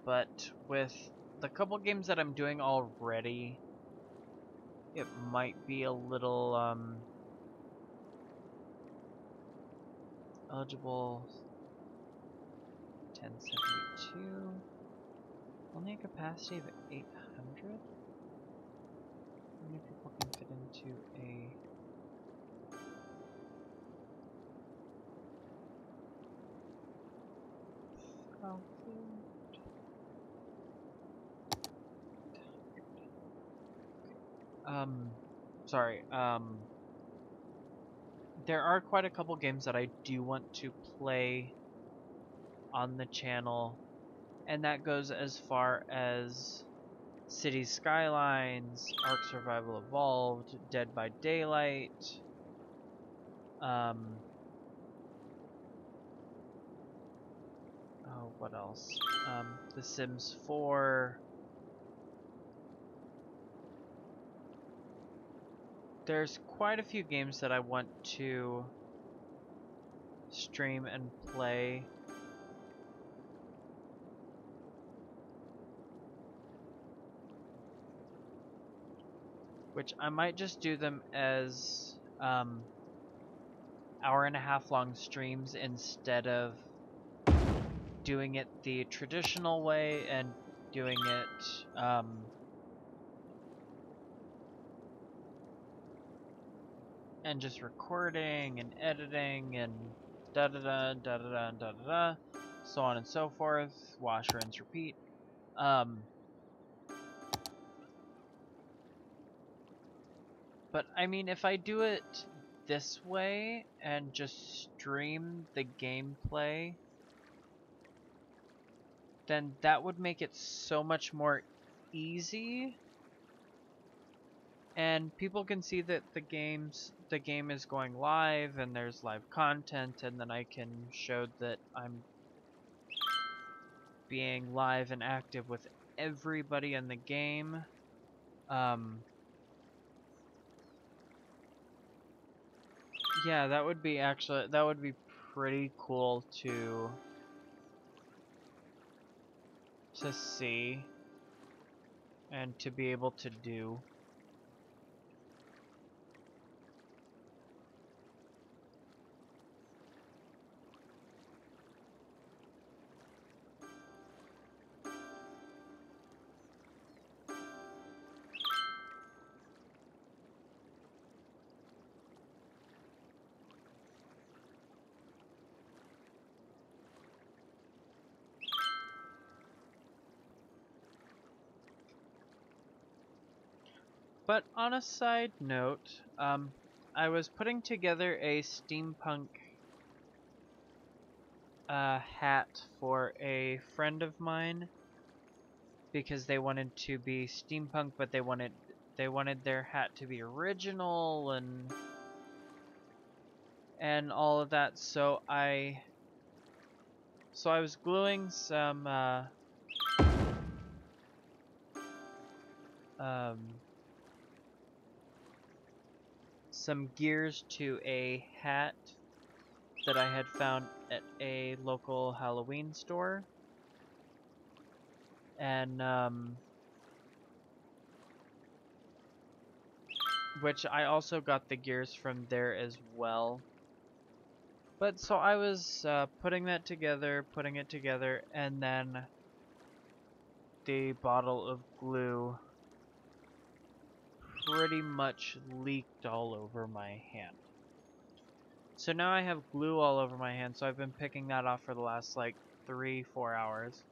S1: But with the couple games that I'm doing already, it might be a little eligible. 1072. Only a capacity of 800? How many people can fit into a... Oh, food. Sorry, there are quite a couple games that I do want to play on the channel, and that goes as far as Cities Skylines, Ark Survival Evolved, Dead by Daylight, oh, what else? The Sims 4. There's quite a few games that I want to stream and play. Which I might just do them as hour-and-a-half long streams instead of doing it the traditional way and doing it and just recording and editing and da da da da da da da da, so on and so forth. Wash, rinse, repeat. But I mean, if I do it this way and just stream the gameplay, then that would make it so much more easy, and people can see that the game is going live and there's live content, and then I can show that I'm being live and active with everybody in the game. Yeah, that would be pretty cool to see and to be able to do. But on a side note, I was putting together a steampunk hat for a friend of mine because they wanted to be steampunk, but they wanted their hat to be original and all of that. So I was gluing some gears to a hat that I had found at a local Halloween store, and which I also got the gears from there as well. But so I was putting it together, and then the bottle of glue pretty much leaked all over my hand. So now I have glue all over my hand, so I've been picking that off for the last like 3-4 hours.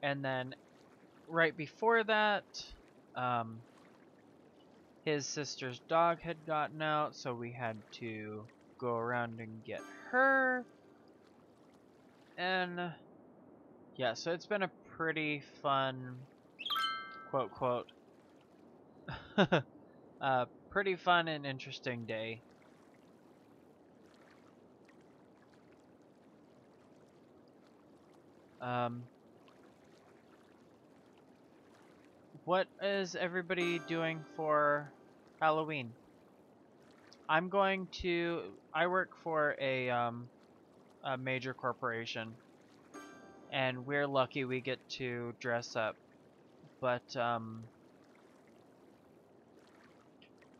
S1: And then right before that, his sister's dog had gotten out, so we had to go around and get her. And yeah, so it's been a pretty fun, quote, quote, pretty fun and interesting day. What is everybody doing for Halloween? I work for a major corporation, and we're lucky we get to dress up. But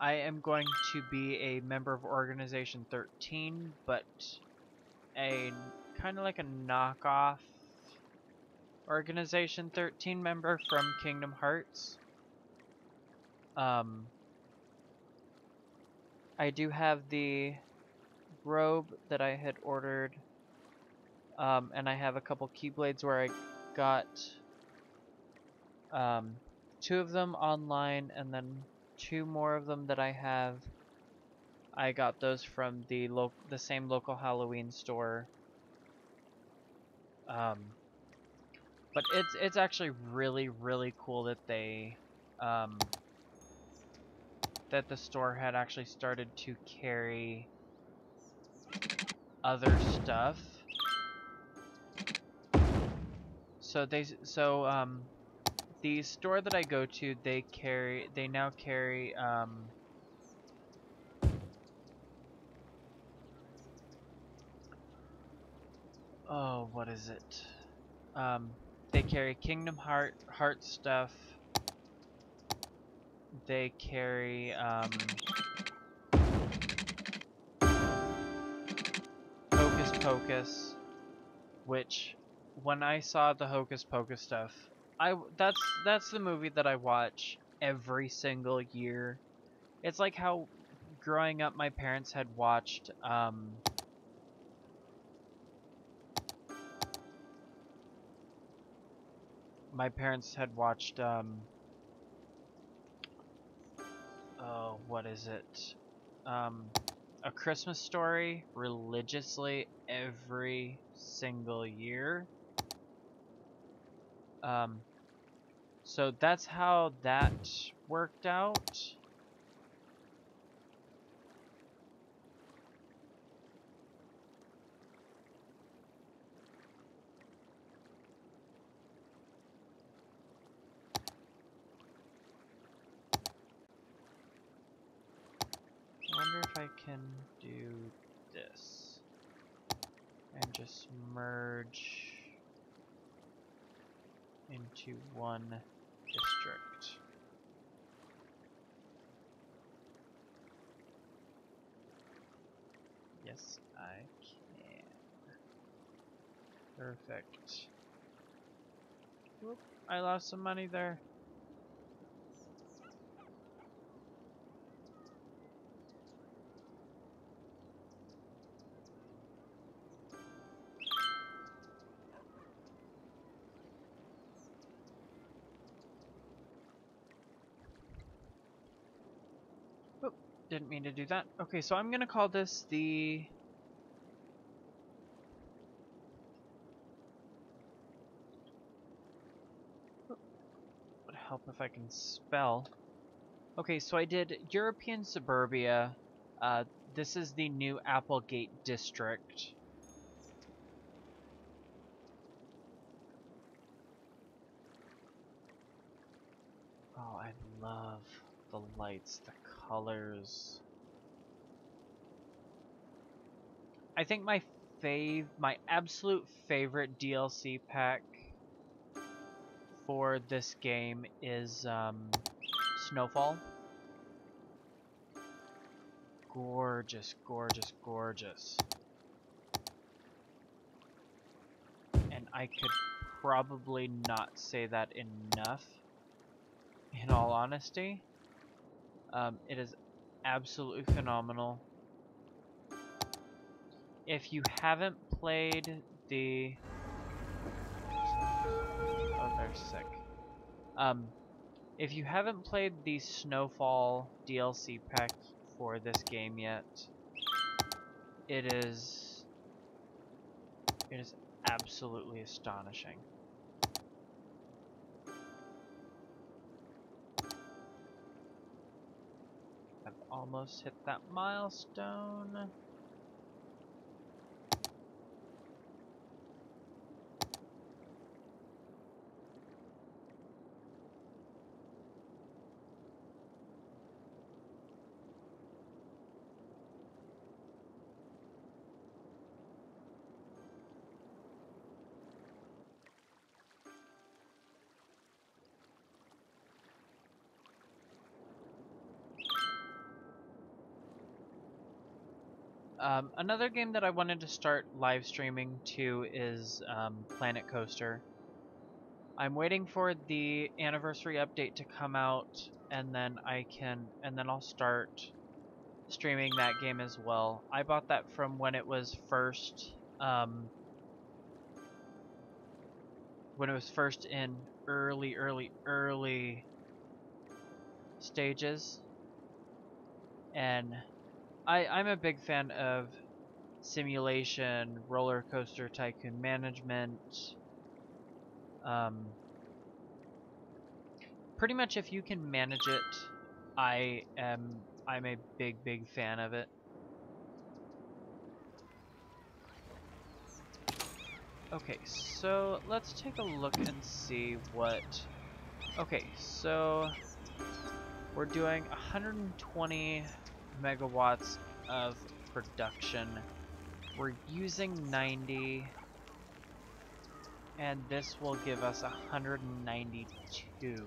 S1: I am going to be a member of Organization 13, but a kind of like a knockoff Organization 13 member from Kingdom Hearts. I do have the robe that I had ordered, and I have a couple keyblades where I got 2 of them online, and then 2 more of them that I got those from the same local Halloween store. But it's actually really cool that that the store had actually started to carry other stuff. So the store that I go to, they now carry oh, what is it? They carry Kingdom Heart stuff. They carry Hocus Pocus, which when I saw the Hocus Pocus stuff, that's the movie that I watch every single year. It's like how growing up my parents had watched oh, what is it? A Christmas Story religiously every single year. So that's how that worked out. I wonder if I can do this and just merge into one district. Yes, I can. Perfect. Whoop, I lost some money there. Whoop, didn't mean to do that. Okay, so I'm gonna call this the... Would help if I can spell. Okay, so I did European Suburbia. This is the new Applegate district. Oh, I love the lights, the colors. I think my absolute favorite DLC pack for this game is Snowfall. Gorgeous, gorgeous, gorgeous. And I could probably not say that enough, in all honesty. It is absolutely phenomenal. If you haven't played the... Oh, they're sick. If you haven't played the Snowfall DLC pack for this game yet, it is absolutely astonishing. I've almost hit that milestone. Another game that I wanted to start live streaming to is Planet Coaster. I'm waiting for the anniversary update to come out, and then I'll start streaming that game as well. I bought that from when it was first in early stages, and I'm a big fan of simulation, roller coaster tycoon management. Pretty much if you can manage it, I'm a big fan of it. Okay, so let's take a look and see what... Okay, so we're doing 120 megawatts of production. We're using 90, and this will give us 192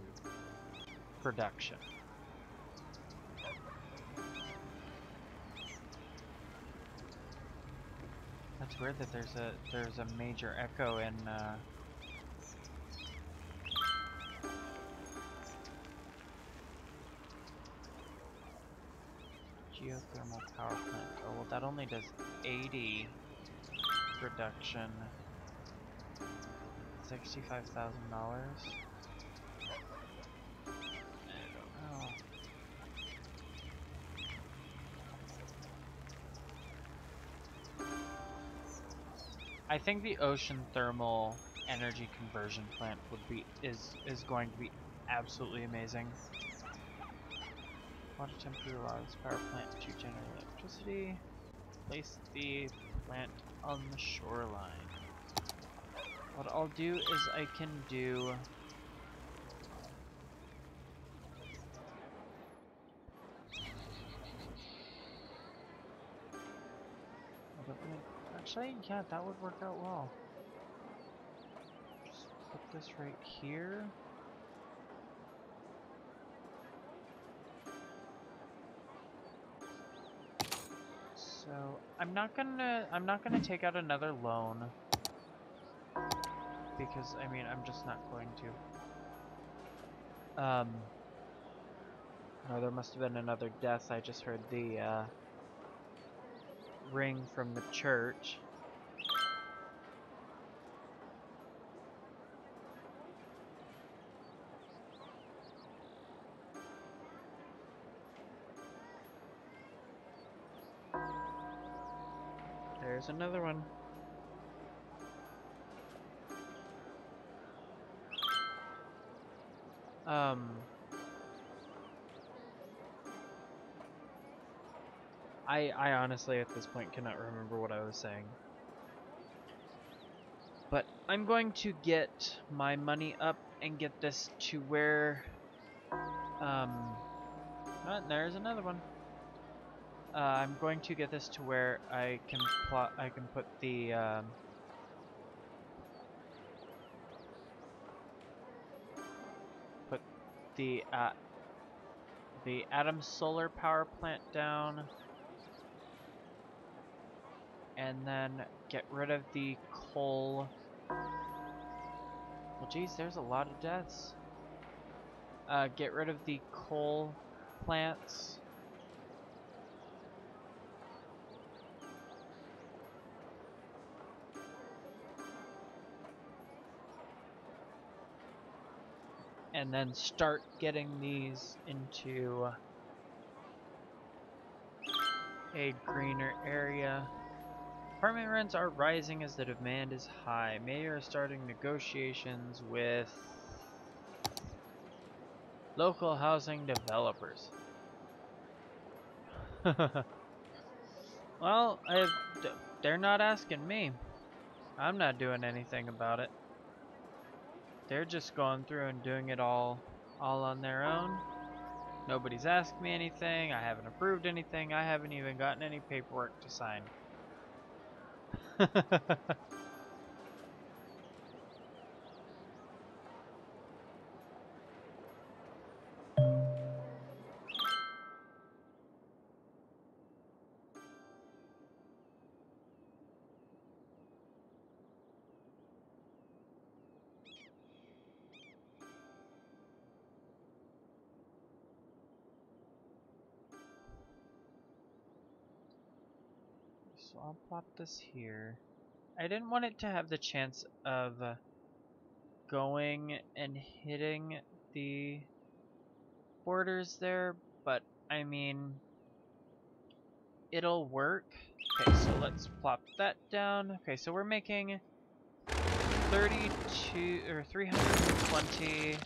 S1: production. That's weird that there's a major echo in geothermal power plant. Oh well, that only does 80 production. $65,000. I don't know. I think the ocean thermal energy conversion plant is going to be absolutely amazing. Water temperature allows power plant to generate electricity. Place the plant on the shoreline. What I'll do is I can do... Actually, yeah, that would work out well. Just put this right here. So I'm not gonna take out another loan because I mean I'm just not going to. No, there must have been another death. I just heard the ring from the church. There's another one. I honestly at this point cannot remember what I was saying. But I'm going to get my money up and get this to where oh, there's another one. I'm going to get this to where I can put the Atom solar power plant down, and then get rid of the coal. Well, geez, there's a lot of deaths. Get rid of the coal plants. And then start getting these into a greener area. Apartment rents are rising as the demand is high. Mayor is starting negotiations with local housing developers. Well, they're not asking me. I'm not doing anything about it. They're just going through and doing it all on their own. Nobody's asked me anything. I haven't approved anything. I haven't even gotten any paperwork to sign. so I'll plop this here. I didn't want it to have the chance of going and hitting the borders there, but I mean, it'll work. Okay, so let's plop that down. Okay, so we're making 32 or 320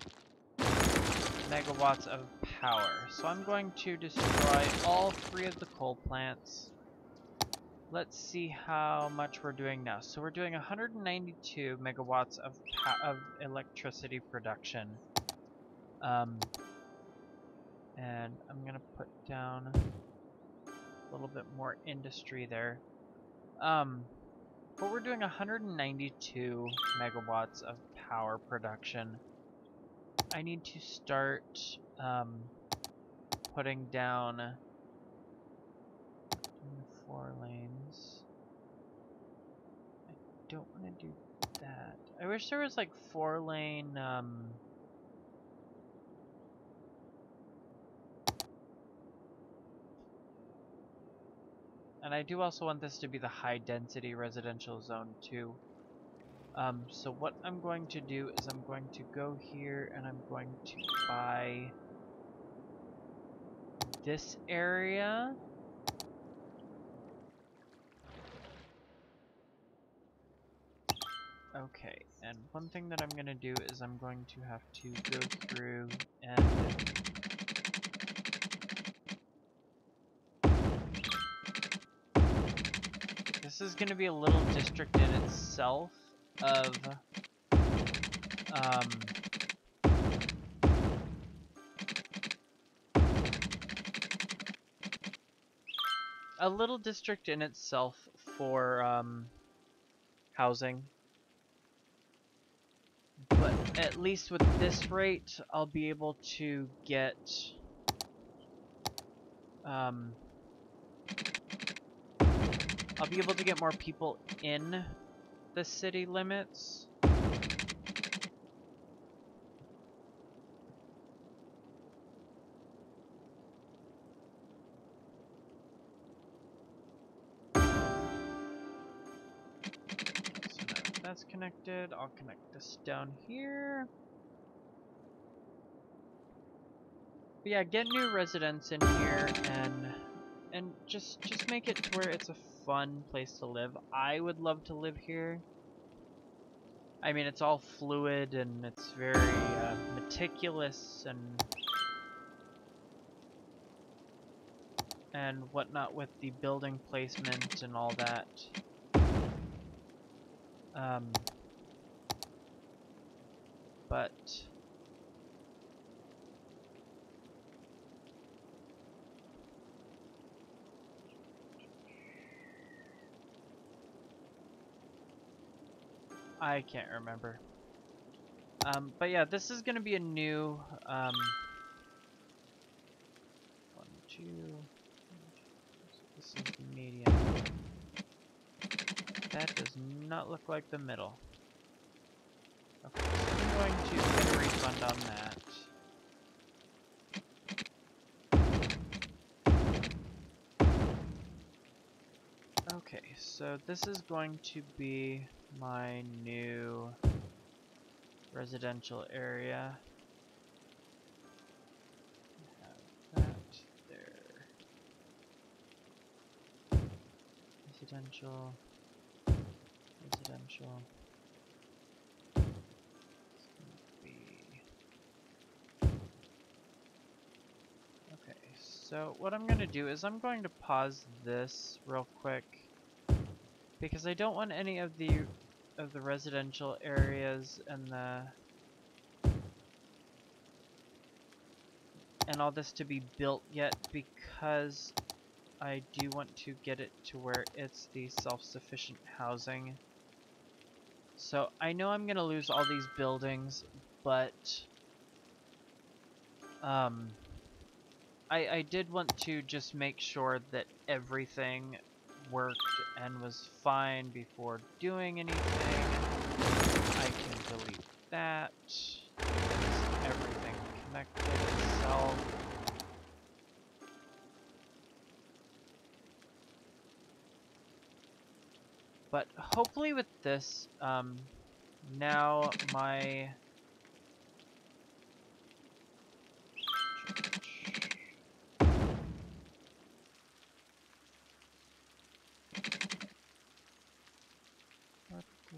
S1: megawatts of power. So I'm going to destroy all 3 of the coal plants. Let's see how much we're doing now. So we're doing 192 megawatts of electricity production. And I'm gonna put down a little bit more industry there. But we're doing 192 megawatts of power production. I need to start putting down 4 lanes. I don't want to do that. I wish there was like 4-lane and I do also want this to be the high density residential zone too. So what I'm going to do is I'm going to go here and I'm going to buy this area. Okay, and one thing that I'm going to do is I'm going to have to go through and this is going to be a little district in itself of a little district in itself for housing. But at least with this rate, I'll be able to get more people in the city limits. That's connected. I'll connect this down here. But yeah, get new residents in here and just make it to where it's a fun place to live. I would love to live here. I mean, it's all fluid and it's very meticulous and whatnot with the building placement and all that. But I can't remember. But yeah, this is gonna be a new 1, 2. This is the medium. That does not look like the middle. Okay, so I'm going to get a refund on that. Okay, so this is going to be my new residential area. Have that there. Residential. Residential. Okay, so what I'm going to do is I'm going to pause this real quick because I don't want any of the residential areas and all this to be built yet, because I do want to get it to where it's the self-sufficient housing. So I know I'm gonna lose all these buildings, but I did want to just make sure that everything worked and was fine before doing anything. I can delete that. Everything connected itself. But hopefully with this, now my...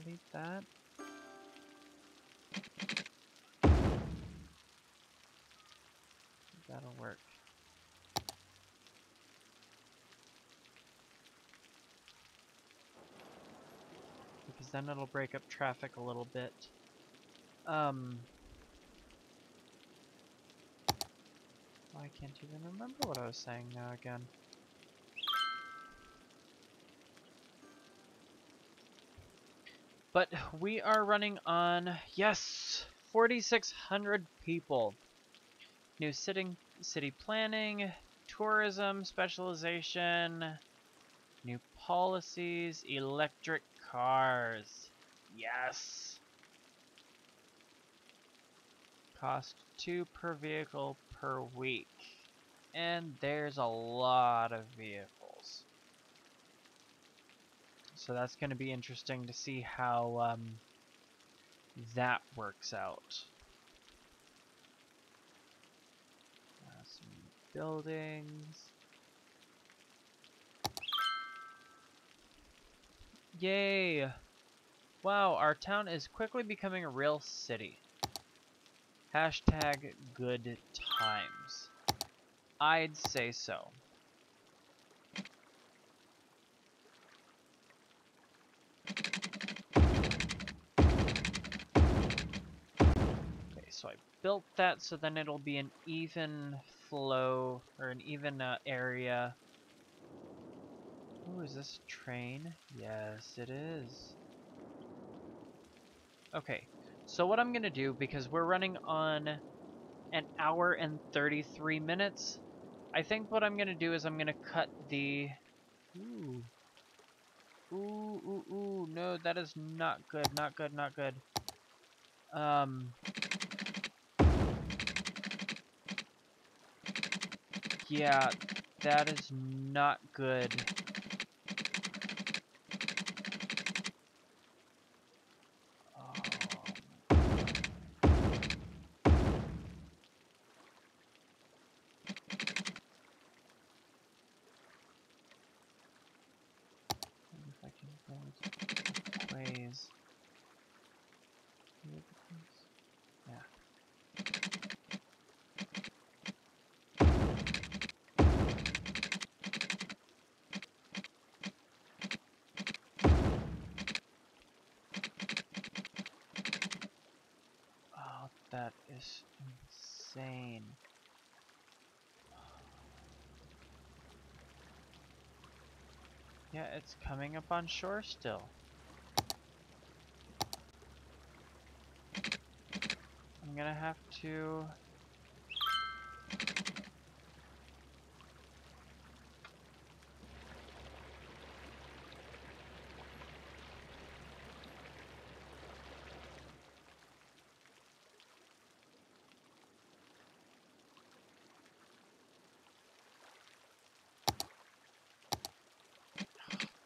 S1: Delete that. That'll work. Because then it'll break up traffic a little bit. I can't even remember what I was saying now again. But we are running on, yes, 4,600 people. New city planning, tourism specialization, new policies, electric cars. Yes. Cost 2 per vehicle per week. And there's a lot of vehicles. So that's going to be interesting to see how that works out. Some buildings. Yay! Wow, our town is quickly becoming a real city. Hashtag good times. I'd say so. Okay, so I built that so then it'll be an even flow, or an even area. Oh, is this a train? Yes, it is. Okay, so what I'm gonna do, because we're running on an hour and 33 minutes, I think what I'm gonna do is I'm gonna cut the... Ooh. Ooh, no, that is not good, not good, not good. Yeah, that is not good. If I can build ways. Yeah. Oh, that is insane. Yeah, it's coming up on shore still. I'm gonna have to...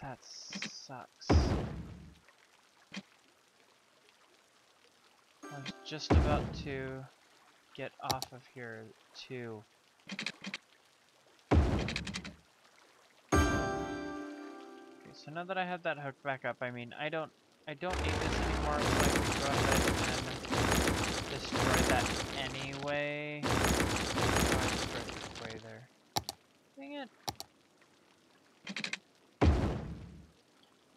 S1: That sucks. I was just about to get off of here too. Okay, so now that I have that hook back up, I mean, I don't need this anymore, so I can go ahead and destroy that anyway. Oh, I destroyed the quay there. Dang it.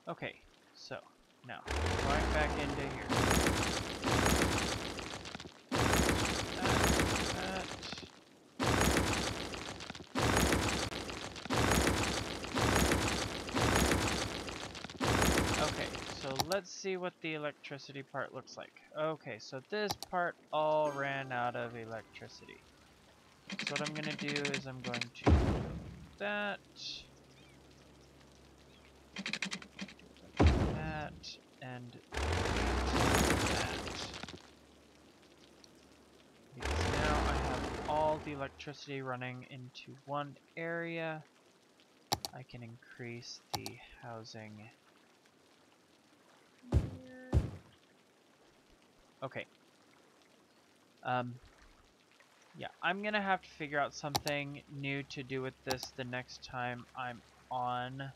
S1: Okay, so now going back into here. Okay, so let's see what the electricity part looks like. Okay, so this part all ran out of electricity. So what I'm going to do is I'm going to go like that. That, and that. Because now I have all the electricity running into one area. I can increase the housing Okay. Yeah, I'm gonna have to figure out something new to do with this the next time I'm on.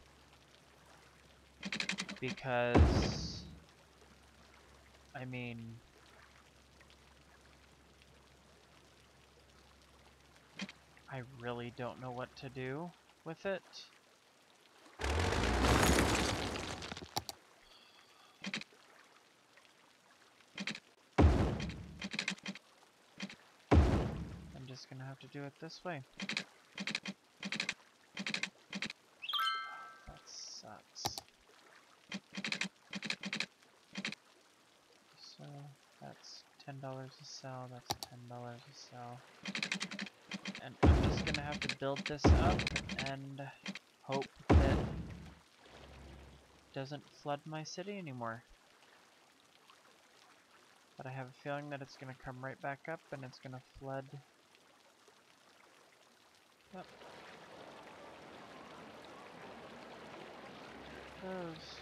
S1: Because, I mean, I really don't know what to do with it. I'm just gonna have to do it this way. That sucks. So, that's $10 a cell, that's $10 a cell. And I'm just gonna have to build this up and hope that it doesn't flood my city anymore. But I have a feeling that it's gonna come right back up and it's gonna flood. Yep. Those.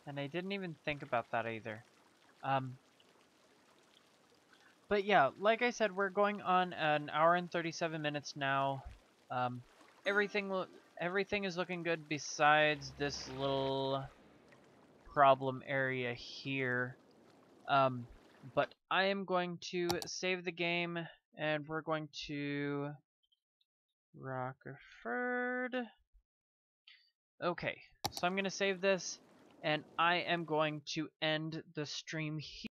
S1: And I didn't even think about that either. But yeah, like I said, we're going on an hour and 37 minutes now. Um, everything is looking good besides this little problem area here. But I am going to save the game, and we're going to Rockford. Okay, so I'm going to save this, and I am going to end the stream here.